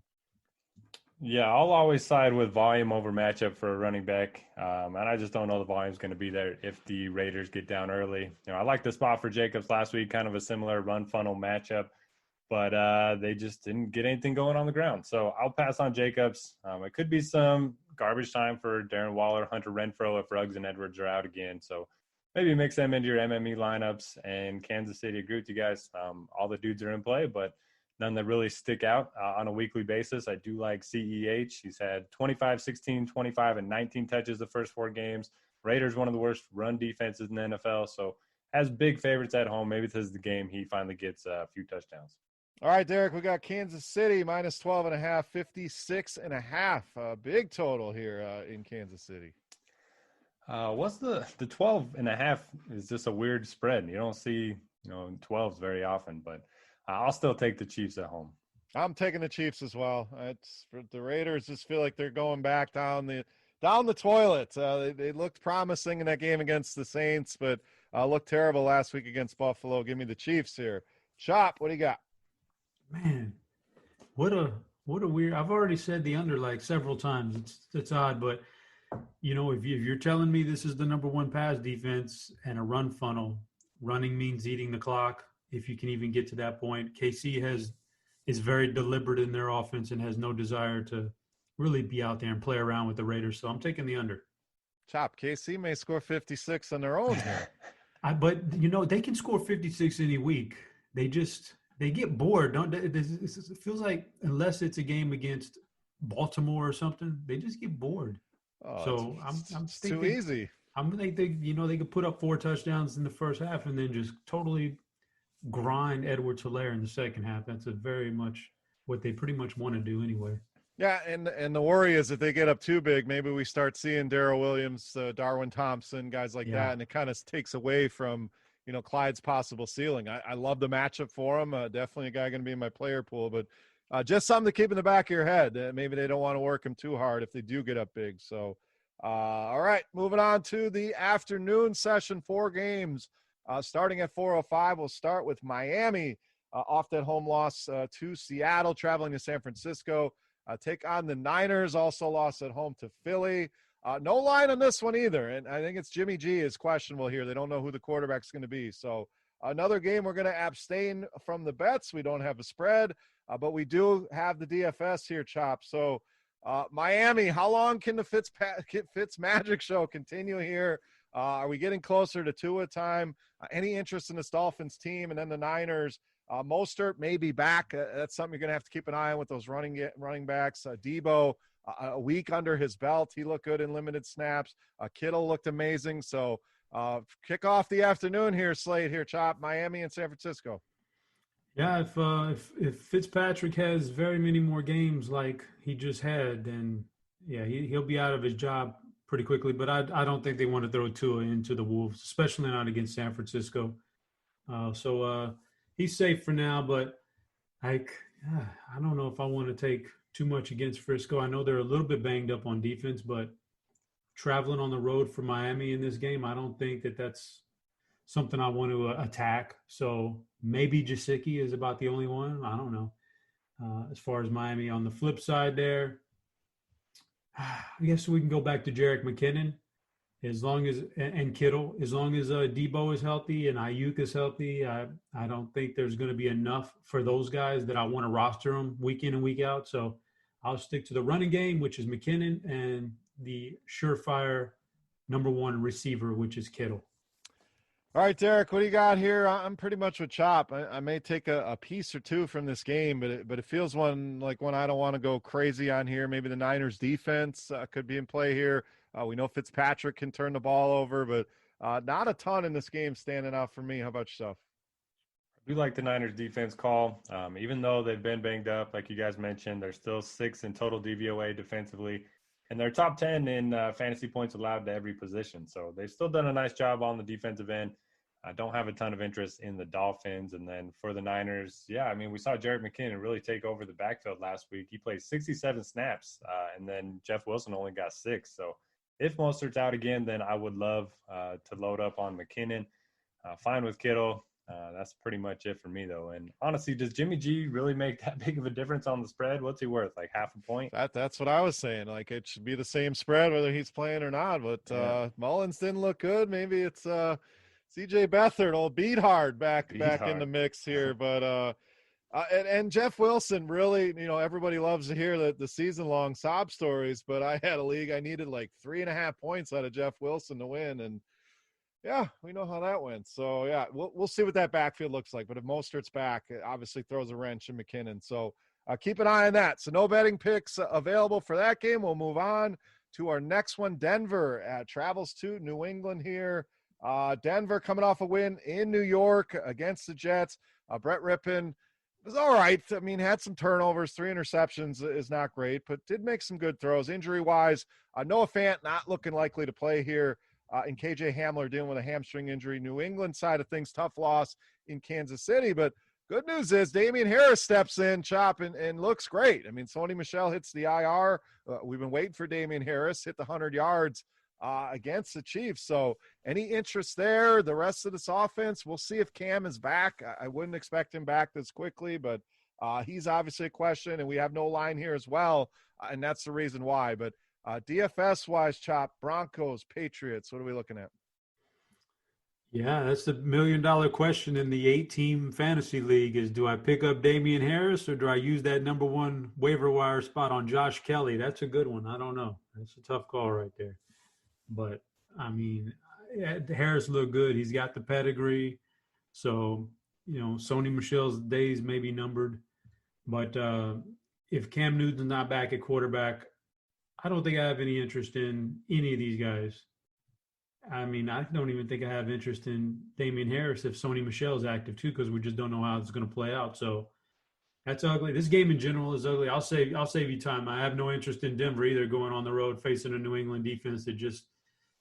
Yeah, I'll always side with volume over matchup for a running back. And I just don't know the volume's going to be there if the Raiders get down early. I like the spot for Jacobs last week, kind of a similar run funnel matchup, but they just didn't get anything going on the ground. So I'll pass on Jacobs. It could be some garbage time for Darren Waller, Hunter Renfrow if Ruggs and Edwards are out again. So maybe mix them into your MME lineups. And Kansas City, agree with you guys. All the dudes are in play, but none that really stick out on a weekly basis. I do like CEH. He's had 25, 16, 25, and 19 touches the first 4 games. Raiders, one of the worst run defenses in the NFL. So as big favorites at home, maybe this is the game he finally gets a few touchdowns. All right, Derek, we got Kansas City minus 12.5, 56.5. Big total here in Kansas City. What's the 12.5 is just a weird spread. You don't see, 12s very often, but I'll still take the Chiefs at home. I'm taking the Chiefs as well. The Raiders just feel like they're going back down the toilet. They looked promising in that game against the Saints, but looked terrible last week against Buffalo. Give me the Chiefs here. Chop, what do you got? Man, what a weird. I've already said the under like several times. It's odd, but if you're telling me this is the number 1 pass defense and a run funnel, running means eating the clock. If you can even get to that point, KC is very deliberate in their offense and has no desire to really be out there and play around with the Raiders. So I'm taking the under. Chop, KC may score 56 on their own here. But they can score 56 any week. They get bored, don't they? It feels like unless it's a game against Baltimore or something, they just get bored. Oh, So it's too easy. I'm think they could put up 4 touchdowns in the first half and then just totally grind Edwards-Helaire in the second half. That's a very much what they pretty much want to do anyway. Yeah, and the worry is if they get up too big, maybe we start seeing Darrell Williams, Darwin Thompson, guys like that, and it kind of takes away from Clyde's possible ceiling. I love the matchup for him. Definitely a guy going to be in my player pool, but just something to keep in the back of your head. Maybe they don't want to work him too hard if they do get up big. So, all right, moving on to the afternoon session. 4 games starting at 4:05. We'll start with Miami off that home loss to Seattle, traveling to San Francisco. Take on the Niners, also lost at home to Philly. No line on this one either, and I think it's Jimmy G is questionable here. They don't know who the quarterback's going to be. So another game we're going to abstain from the bets. We don't have a spread, but we do have the DFS here, Chop. So Miami, how long can the Fitz magic show continue here? Are we getting closer to 2 a time? Any interest in this Dolphins team? And then the Niners, Mostert may be back. That's something you're going to have to keep an eye on with those running backs. Debo, a week under his belt. He looked good in limited snaps. Kittle looked amazing. So kick off the afternoon here, slate here, Chop. Miami and San Francisco. Yeah, if Fitzpatrick has very many more games like he just had, then yeah, he'll be out of his job pretty quickly. But I don't think they want to throw Tua into the Wolves, especially not against San Francisco. So he's safe for now, but I don't know if I want to take too much against Frisco. I know they're a little bit banged up on defense, but traveling on the road for Miami in this game, I don't think that's something I want to attack. So maybe Gesicki is about the only one. I don't know. As far as Miami on the flip side there, I guess we can go back to Jerick McKinnon. As long as and Kittle, as long as Debo is healthy and Ayuk is healthy, I don't think there's going to be enough for those guys that I want to roster them week in and week out. So I'll stick to the running game, which is McKinnon, and the surefire number 1 receiver, which is Kittle. All right, Derek, what do you got here? I'm pretty much with Chop. I may take a piece or two from this game, but it feels one I don't want to go crazy on here. Maybe the Niners defense could be in play here. We know Fitzpatrick can turn the ball over, but not a ton in this game standing out for me. How about yourself? I do like the Niners defense call. Even though they've been banged up, like you guys mentioned, they're still 6th in total DVOA defensively, and they're top 10 in fantasy points allowed to every position. So they've still done a nice job on the defensive end. I don't have a ton of interest in the Dolphins. And then for the Niners, we saw Jerick McKinnon really take over the backfield last week. He played 67 snaps, and then Jeff Wilson only got 6. So if Mostert's out again, then I would love to load up on McKinnon. Fine with Kittle. That's pretty much it for me, though. And honestly, does Jimmy G really make that big of a difference on the spread? What's he worth? Like half a point? That's what I was saying. Like it should be the same spread whether he's playing or not. But Mullins didn't look good. Maybe it's CJ Beathard, old beat hard back in the mix here. But and Jeff Wilson, really, everybody loves to hear the season-long sob stories. But I had a league. I needed like 3.5 points out of Jeff Wilson to win, and yeah, we know how that went. So, yeah, we'll see what that backfield looks like. But if Mostert's back, it obviously throws a wrench in McKinnon. So keep an eye on that. So no betting picks available for that game. We'll move on to our next one. Denver travels to New England here. Denver coming off a win in New York against the Jets. Brett Rippon was all right. I mean, had some turnovers, 3 interceptions is not great, but did make some good throws. Injury-wise, Noah Fant not looking likely to play here. And KJ Hamler dealing with a hamstring injury. New England side of things, tough loss in Kansas City. But good news is Damian Harris steps in, Chop, and looks great. I mean, Sony Michel hits the IR. We've been waiting for Damian Harris, hit the 100 yards against the Chiefs. So any interest there? The rest of this offense, we'll see if Cam is back. I wouldn't expect him back this quickly, but he's obviously a question, and we have no line here as well, and that's the reason why. But DFS-wise, Chop, Broncos, Patriots, what are we looking at? Yeah, that's the $1 million question in the 8-team fantasy league is, do I pick up Damian Harris or do I use that number 1 waiver wire spot on Josh Kelly? That's a good one. I don't know. That's a tough call right there. But, I mean, Harris looked good. He's got the pedigree. So, Sony Michel's days may be numbered. But if Cam Newton's not back at quarterback, I don't think I have any interest in any of these guys. I mean, I don't even think I have interest in Damian Harris if Sony Michel's active too, because we just don't know how it's going to play out. So that's ugly. This game in general is ugly. I'll save you time. I have no interest in Denver either, going on the road facing a New England defense that just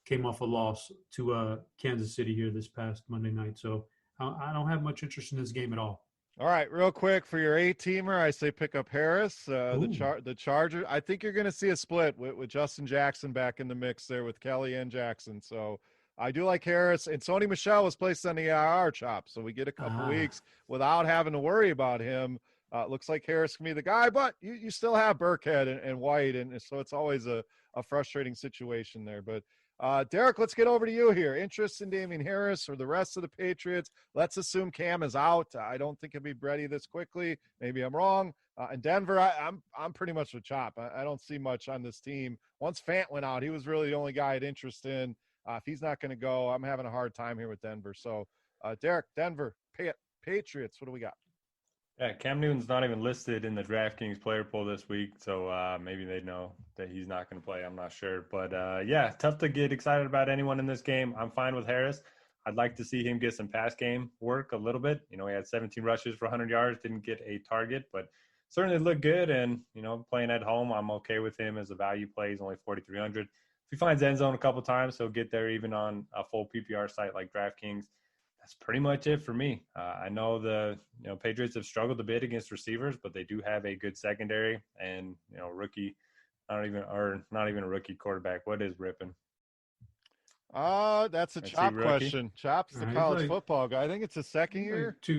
came off a loss to Kansas City here this past Monday night. So I don't have much interest in this game at all. All right, real quick for your 8-teamer, I say pick up Harris, Ooh. the Charger. I think you're going to see a split with Justin Jackson back in the mix there with Kelly and Jackson. So I do like Harris, and Sony Michel was placed on the IR, Chop, so we get a couple weeks without having to worry about him. Looks like Harris can be the guy, but you still have Burkhead and White, and so it's always a frustrating situation there. But Derek, let's get over to you here. Interest in Damian Harris or the rest of the Patriots? Let's assume Cam is out. I don't think he'll be ready this quickly. Maybe I'm wrong. In Denver, I'm pretty much with Chop. I don't see much on this team. Once Fant went out, he was really the only guy I had interest in. If he's not going to go, I'm having a hard time here with Denver. So, Derek, Denver, Patriots, what do we got? Yeah, Cam Newton's not even listed in the DraftKings player pool this week, so maybe they know that he's not going to play. I'm not sure. But, yeah, tough to get excited about anyone in this game. I'm fine with Harris. I'd like to see him get some pass game work a little bit. He had 17 rushes for 100 yards, didn't get a target, but certainly looked good. And, playing at home, I'm okay with him as a value play. He's only 4,300. If he finds end zone a couple times, he'll get there even on a full PPR site like DraftKings. That's pretty much it for me. I know the Patriots have struggled a bit against receivers, but they do have a good secondary and rookie. Not even a rookie quarterback. What is ripping? That's a Chop question. Chop's the college football guy. I think it's his second year. 2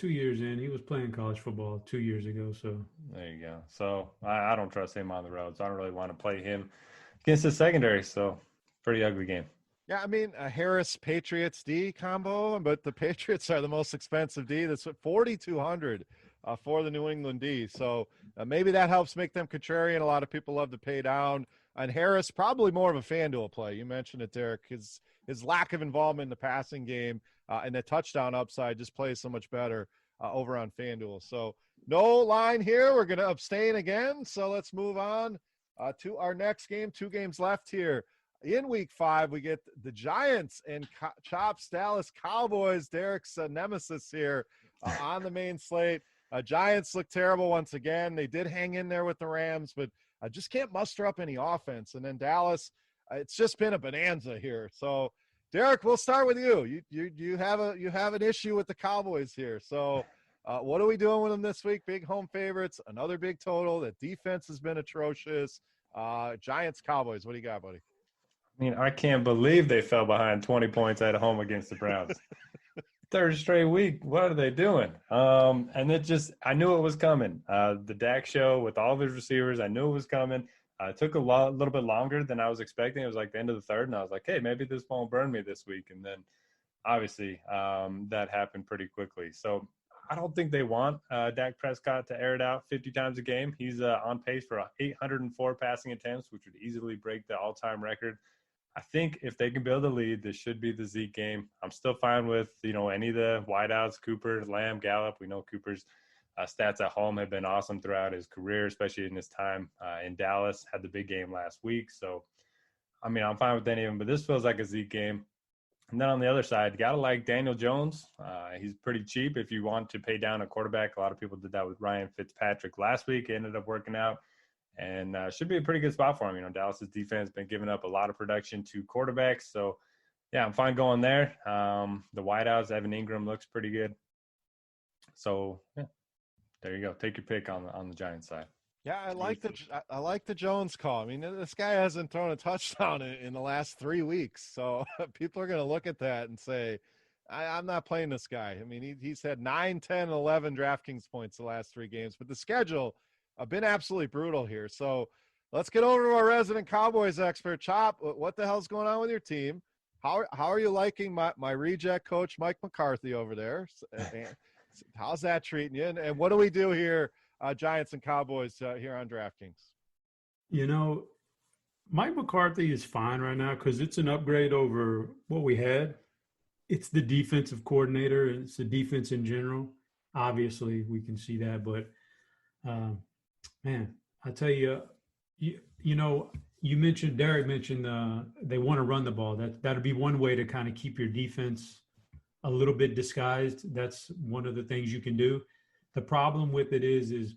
years in. He was playing college football 2 years ago. So there you go. So I don't trust him on the road. So I don't really want to play him against the secondary. So pretty ugly game. Yeah, I mean, a Harris Patriots D combo, but the Patriots are the most expensive D. That's $4,200 for the New England D. So maybe that helps make them contrarian. A lot of people love to pay down. And Harris, probably more of a FanDuel play. You mentioned it, Derek. His lack of involvement in the passing game and the touchdown upside just plays so much better over on FanDuel. So no line here. We're going to abstain again. So let's move on to our next game. 2 games left here. In week 5, we get the Giants and Chop's Dallas Cowboys. Derek's nemesis here on the main slate. Giants look terrible once again. They did hang in there with the Rams, but just can't muster up any offense. And then Dallas, it's just been a bonanza here. So, Derek, we'll start with you. You have an issue with the Cowboys here. So, what are we doing with them this week? Big home favorites, another big total. That defense has been atrocious. Giants, Cowboys. What do you got, buddy? I mean, I can't believe they fell behind 20 points at home against the Browns. Third straight week. What are they doing? And I knew it was coming. The Dak show with all of his receivers, I knew it was coming. It took a little bit longer than I was expecting. It was like the end of the third, and I was like, hey, maybe this won't burn me this week. And then, obviously, that happened pretty quickly. So I don't think they want Dak Prescott to air it out 50 times a game. He's on pace for 804 passing attempts, which would easily break the all-time record. I think if they can build a lead, this should be the Zeke game. I'm still fine with, any of the wideouts, Cooper, Lamb, Gallup. We know Cooper's stats at home have been awesome throughout his career, especially in his time in Dallas. Had the big game last week. So, I mean, I'm fine with any of them, but this feels like a Zeke game. And then on the other side, you got to like Daniel Jones. He's pretty cheap if you want to pay down a quarterback. A lot of people did that with Ryan Fitzpatrick last week. It ended up working out. And should be a pretty good spot for him. Dallas's defense has been giving up a lot of production to quarterbacks. So, yeah, I'm fine going there. The wideouts, Evan Ingram looks pretty good. So, yeah, there you go. Take your pick on the Giants side. Yeah, I like the Jones call. I mean, this guy hasn't thrown a touchdown in the last 3 weeks. So people are going to look at that and say, I'm not playing this guy. I mean, he's had 9, 10, 11 DraftKings points the last 3 games. But the schedule – I've been absolutely brutal here. So let's get over to our resident Cowboys expert, Chop. What the hell's going on with your team? How are you liking my reject coach, Mike McCarthy, over there? How's that treating you? And what do we do here, Giants and Cowboys, here on DraftKings? Mike McCarthy is fine right now because it's an upgrade over what we had. It's the defensive coordinator. It's the defense in general. Obviously, we can see that. But, man, I tell you, Derek mentioned they want to run the ball. That'd be one way to kind of keep your defense a little bit disguised. That's one of the things you can do. The problem with it is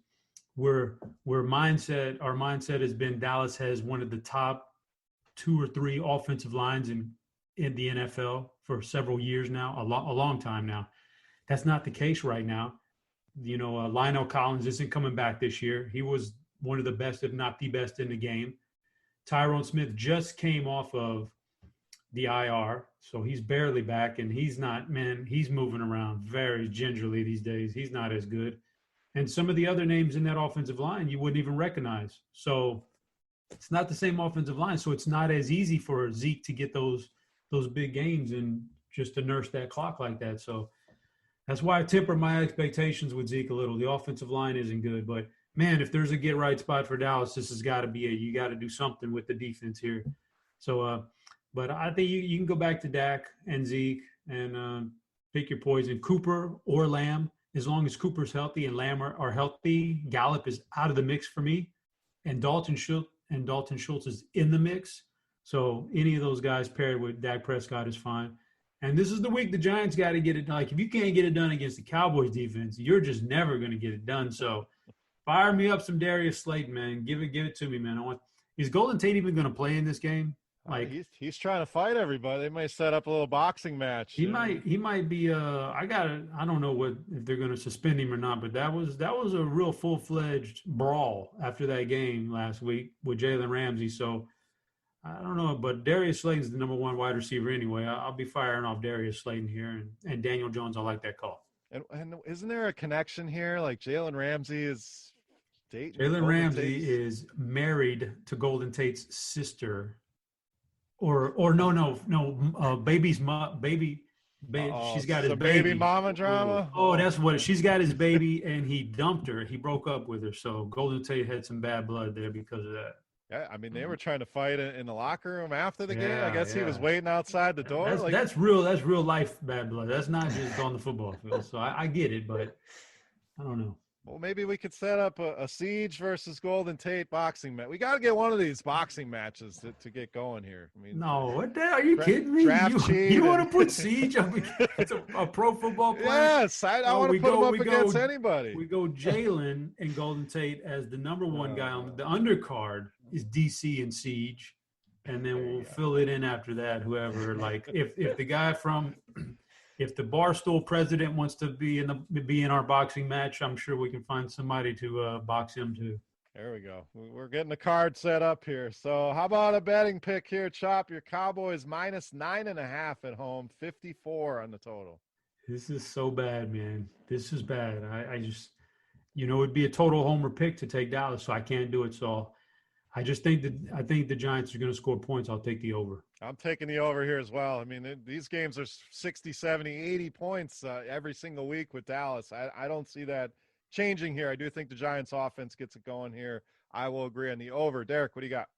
our mindset has been Dallas has one of the top 2 or 3 offensive lines in the NFL for several years now, a long time now. That's not the case right now. Lionel Collins isn't coming back this year. He was one of the best, if not the best, in the game. Tyrone Smith just came off of the IR, so he's barely back, and he's moving around very gingerly these days. He's not as good. And some of the other names in that offensive line you wouldn't even recognize. So it's not the same offensive line. So it's not as easy for Zeke to get those big games and just to nurse that clock like that. So that's why I temper my expectations with Zeke a little. The offensive line isn't good, but man, if there's a get right spot for Dallas, this has got to be you got to do something with the defense here. So, but I think you can go back to Dak and Zeke and pick your poison, Cooper or Lamb. As long as Cooper's healthy and Lamb are healthy, Gallup is out of the mix for me, and Dalton Schultz is in the mix. So any of those guys paired with Dak Prescott is fine. And this is the week the Giants got to get it done. Like, if you can't get it done against the Cowboys defense, you're just never going to get it done. So fire me up some Darius Slayton, man. Give it to me, man. Is Golden Tate even going to play in this game? Like, he's trying to fight everybody. They may set up a little boxing match. He might be. I don't know if they're going to suspend him or not, but that was a real full-fledged brawl after that game last week with Jalen Ramsey. So I don't know, but Darius Slayton's the number 1 wide receiver anyway. I'll be firing off Darius Slayton here, and Daniel Jones. I like that call. And isn't there a connection here? Like, Jalen Ramsey is dating. Jalen Ramsey is married to Golden Tate's sister. Or no, baby's baby. She's got his baby mama drama. Oh, that's what she's got his baby, and he dumped her. He broke up with her. So Golden Tate had some bad blood there because of that. Yeah, I mean, they were trying to fight in the locker room after the game. I guess he was waiting outside the door. That's real life bad blood. That's not just on the football field. So I get it, but I don't know. Well, maybe we could set up a Siege versus Golden Tate boxing match. We got to get one of these boxing matches to get going here. I mean, no, what the hell? Are you kidding me? You want to put Siege up against a pro football player? Yes, I want to put him up against anybody. We go Jalen and Golden Tate as the number 1 guy on the undercard is DC and Siege, and then we'll fill it in after that. Whoever, like, if the guy from. If the Barstool president wants to be in our boxing match, I'm sure we can find somebody to box him too. There we go. We're getting the card set up here. So how about a betting pick here, Chop? Your Cowboys -9.5 at home, 54 on the total. This is so bad, man. This is bad. I just, it'd be a total homer pick to take Dallas, so I can't do it. So I just think the Giants are going to score points. I'll take the over. I'm taking the over here as well. I mean, these games are 60, 70, 80 points every single week with Dallas. I don't see that changing here. I do think the Giants offense gets it going here. I will agree on the over. Derek, what do you got?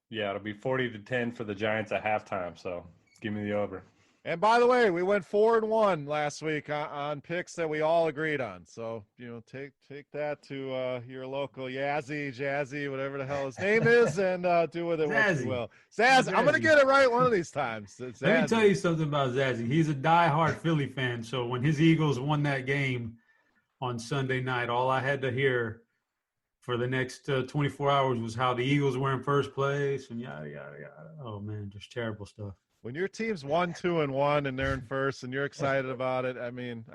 Yeah, it'll be 40-10 for the Giants at halftime. So give me the over. And by the way, we went 4-1 last week on picks that we all agreed on. So, take that to your local Jazzy, whatever the hell his name is, and do with it what you will. Zaz, I'm going to get it right one of these times. Let me tell you something about Zazzy. He's a diehard Philly fan. So when his Eagles won that game on Sunday night, all I had to hear for the next 24 hours was how the Eagles were in first place and yada, yada, yada. Oh, man, just terrible stuff. When your team's 1-2-1 and they're in first and you're excited about it, I mean,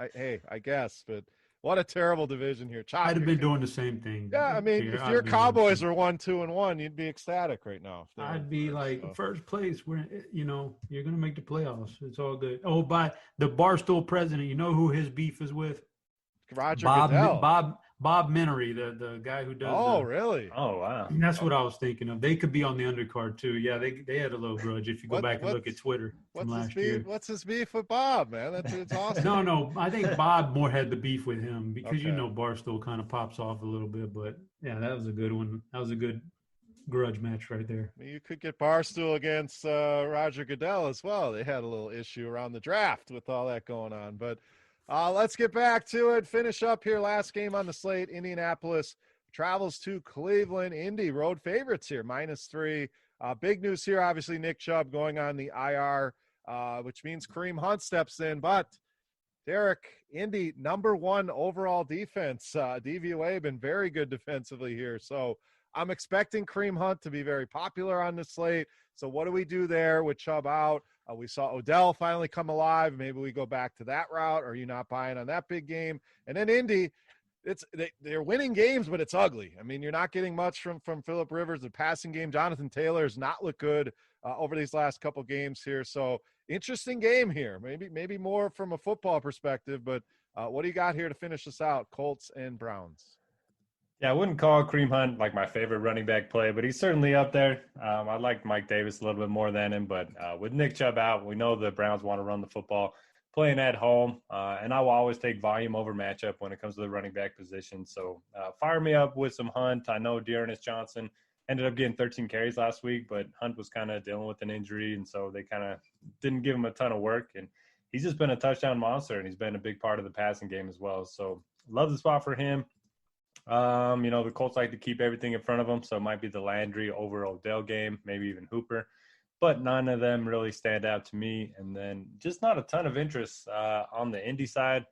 I guess, but what a terrible division here. Chop, I'd have been doing the same thing. Yeah, I mean, if your Cowboys were 1-2-1, you'd be ecstatic right now. I'd be like, first place. You're going to make the playoffs. It's all good. Oh, by the Barstool president, you know who his beef is with? Roger Goodell. Bob Menery, the guy who does. Oh, really? Oh, wow. That's what I was thinking of. They could be on the undercard too. Yeah, they had a little grudge. If you go back and look at Twitter from last year. What's his beef with Bob, man? That's awesome. No. I think Bob more had the beef with him because Barstool kind of pops off a little bit. But yeah, that was a good one. That was a good grudge match right there. I mean, you could get Barstool against Roger Goodell as well. They had a little issue around the draft with all that going on, but. Let's get back to it. Finish up here. Last game on the slate, Indianapolis travels to Cleveland. Indy road favorites here, -3. Big news here, obviously, Nick Chubb going on the IR, which means Kareem Hunt steps in. But, Derek, Indy, #1 overall defense. DVOA been very good defensively here. So I'm expecting Kareem Hunt to be very popular on the slate. So what do we do there with Chubb out? We saw Odell finally come alive. Maybe we go back to that route. Or are you not buying on that big game? And then Indy, they're winning games, but it's ugly. I mean, you're not getting much from Phillip Rivers. The passing game, Jonathan Taylor has not looked good over these last couple games here. So interesting game here. Maybe more from a football perspective. But what do you got here to finish this out? Colts and Browns. Yeah, I wouldn't call Kareem Hunt like my favorite running back play, but he's certainly up there. I like Mike Davis a little bit more than him, but with Nick Chubb out, we know the Browns want to run the football, playing at home, and I will always take volume over matchup when it comes to the running back position. So fire me up with some Hunt. I know Dearness Johnson ended up getting 13 carries last week, but Hunt was kind of dealing with an injury, and so they kind of didn't give him a ton of work. And he's just been a touchdown monster, and he's been a big part of the passing game as well. So love the spot for him. The Colts like to keep everything in front of them, so it might be the Landry over Odell game, maybe even Hooper, but none of them really stand out to me. And then just not a ton of interest on the Indy side.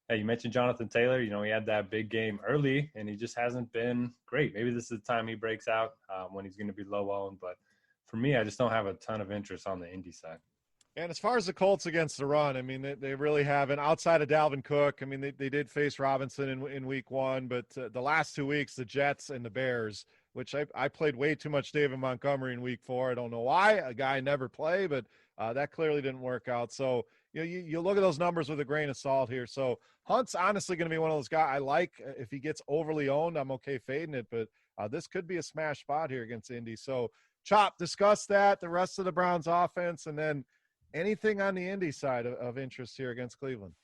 You mentioned Jonathan Taylor. He had that big game early, and he just hasn't been great. Maybe this is the time he breaks out when he's going to be low owned. But for me, I just don't have a ton of interest on the Indy side. And as far as the Colts against the run, I mean, they really haven't. Outside of Dalvin Cook, I mean, they did face Robinson in week 1, but the last 2 weeks, the Jets and the Bears, which I played way too much David Montgomery in week 4. I don't know why. A guy never play, but that clearly didn't work out. So, you look at those numbers with a grain of salt here. So Hunt's honestly going to be one of those guys I like. If he gets overly owned, I'm okay fading it, but this could be a smash spot here against Indy. So, Chop, discuss that, the rest of the Browns offense, and then anything on the Indy side of interest here against Cleveland?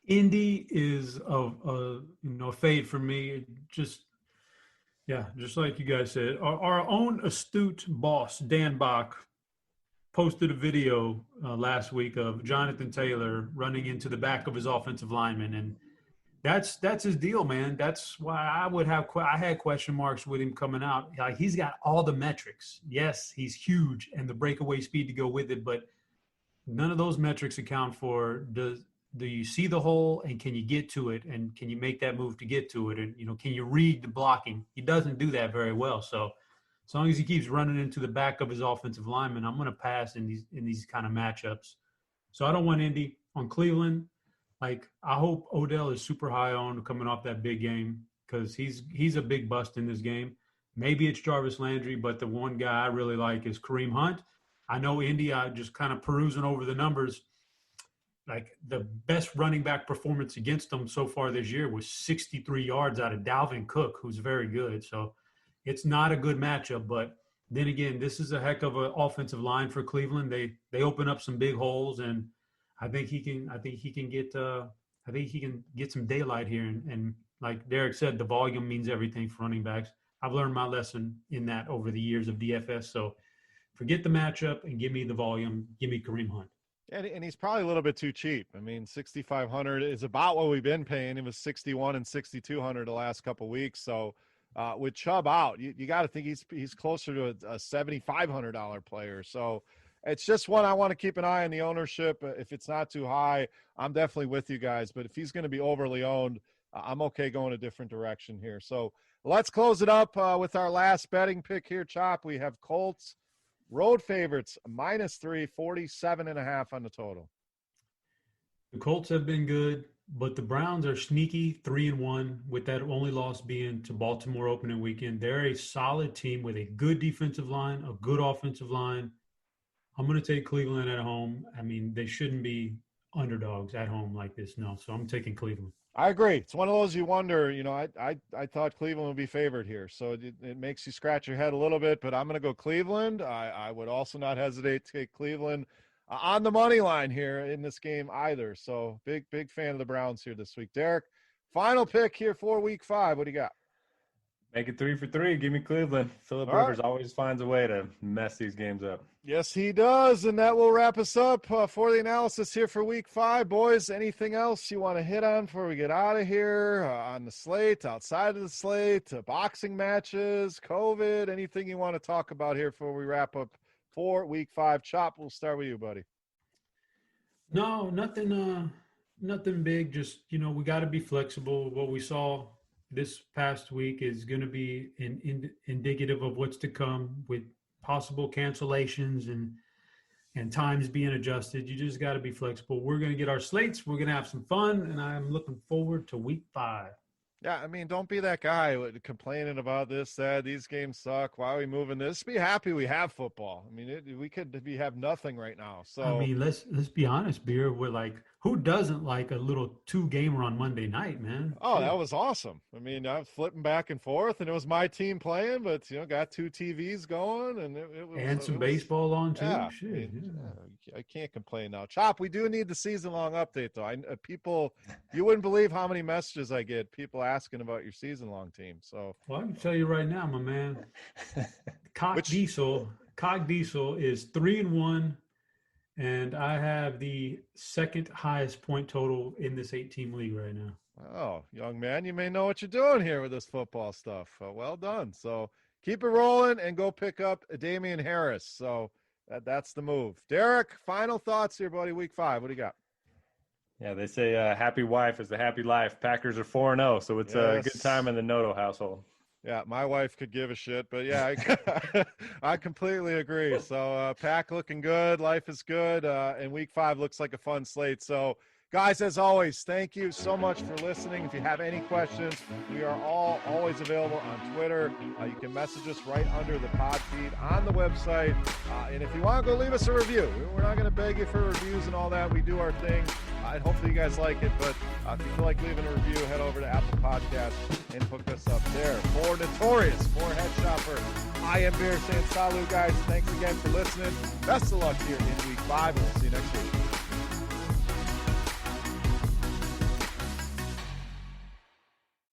Indy is a fade for me. Just like you guys said, our own astute boss, Dan Bach, posted a video last week of Jonathan Taylor running into the back of his offensive lineman, and that's his deal, man. That's why I had question marks with him coming out. Like, he's got all the metrics. Yes, he's huge and the breakaway speed to go with it, but none of those metrics account for do you see the hole and can you get to it, and can you make that move to get to it, and can you read the blocking? He doesn't do that very well. So as long as he keeps running into the back of his offensive lineman, I'm going to pass in these kind of matchups. So I don't want Indy. On Cleveland, like, I hope Odell is super high on coming off that big game, because he's a big bust in this game. Maybe it's Jarvis Landry, but the one guy I really like is Kareem Hunt. I know Indy, just kind of perusing over the numbers, like the best running back performance against them so far this year was 63 yards out of Dalvin Cook, who's very good. So it's not a good matchup, but then again, this is a heck of an offensive line for Cleveland. They open up some big holes, and I think he can get some daylight here. And like Derek said, the volume means everything for running backs. I've learned my lesson in that over the years of DFS. So forget the matchup and give me the volume. Give me Kareem Hunt. And he's probably a little bit too cheap. I mean, $6,500 is about what we've been paying. It was $6,100 and $6,200 the last couple of weeks. So with Chubb out, you got to think he's closer to a $7,500 player. So it's just one I want to keep an eye on the ownership. If it's not too high, I'm definitely with you guys. But if he's going to be overly owned, I'm okay going a different direction here. So let's close it up with our last betting pick here, Chop. We have Colts road favorites, -3, 47.5 on the total. The Colts have been good, but the Browns are sneaky 3-1, with that only loss being to Baltimore opening weekend. They're a solid team with a good defensive line, a good offensive line. I'm going to take Cleveland at home. I mean, they shouldn't be underdogs at home like this. No, so I'm taking Cleveland. I agree. It's one of those you wonder, I thought Cleveland would be favored here. So it makes you scratch your head a little bit, but I'm going to go Cleveland. I would also not hesitate to take Cleveland on the money line here in this game either. So big fan of the Browns here this week. Derek, final pick here for week 5. What do you got? Make it 3 for 3. Give me Cleveland. Philip Rivers always finds a way to mess these games up. Yes, he does. And that will wrap us up for the analysis here for week 5. Boys, anything else you want to hit on before we get out of here? On the slate, outside of the slate, boxing matches, COVID, anything you want to talk about here before we wrap up for week 5? Chop, we'll start with you, buddy. No, nothing big. Just, we got to be flexible. What we saw this past week is going to be indicative of what's to come with possible cancellations and times being adjusted. You just got to be flexible. We're going to get our slates. We're going to have some fun, and I'm looking forward to week 5. Yeah, I mean, don't be that guy complaining about this, that these games suck. Why are we moving this? Be happy we have football. I mean, we could have nothing right now. So I mean, let's be honest, Beer. We're like, who doesn't like a little 2-gamer on Monday night, man? Oh, that was awesome. I mean, I was flipping back and forth, and it was my team playing, but got 2 TVs going, and it was and some baseball on too. Yeah, Shit, I can't complain now. Chop, we do need the season-long update, though. People, you wouldn't believe how many messages I get. People asking about your season-long team. So, well, I can tell you right now, my man. Diesel is 3-1. And I have the second highest point total in this 8-team league right now. Oh, young man, you may know what you're doing here with this football stuff. Well done. So keep it rolling and go pick up Damian Harris. So that's the move. Derek, final thoughts here, buddy. Week 5. What do you got? Yeah, they say happy wife is a happy life. Packers are 4-0, so it's a good time in the Noto household. Yeah, my wife could give a shit, but yeah, I completely agree. So Pack looking good, life is good, and week 5 looks like a fun slate. So guys, as always, thank you so much for listening. If you have any questions, we are always available on Twitter. You can message us right under the pod feed on the website. And if you want to go leave us a review, we're not going to beg you for reviews and all that. We do our thing. And hopefully you guys like it. But if you feel like leaving a review, head over to Apple Podcasts and hook us up there. For Notorious, for Head Shopper, I am Bear saying salut, guys. Thanks again for listening. Best of luck here in week 5, and we'll see you next week.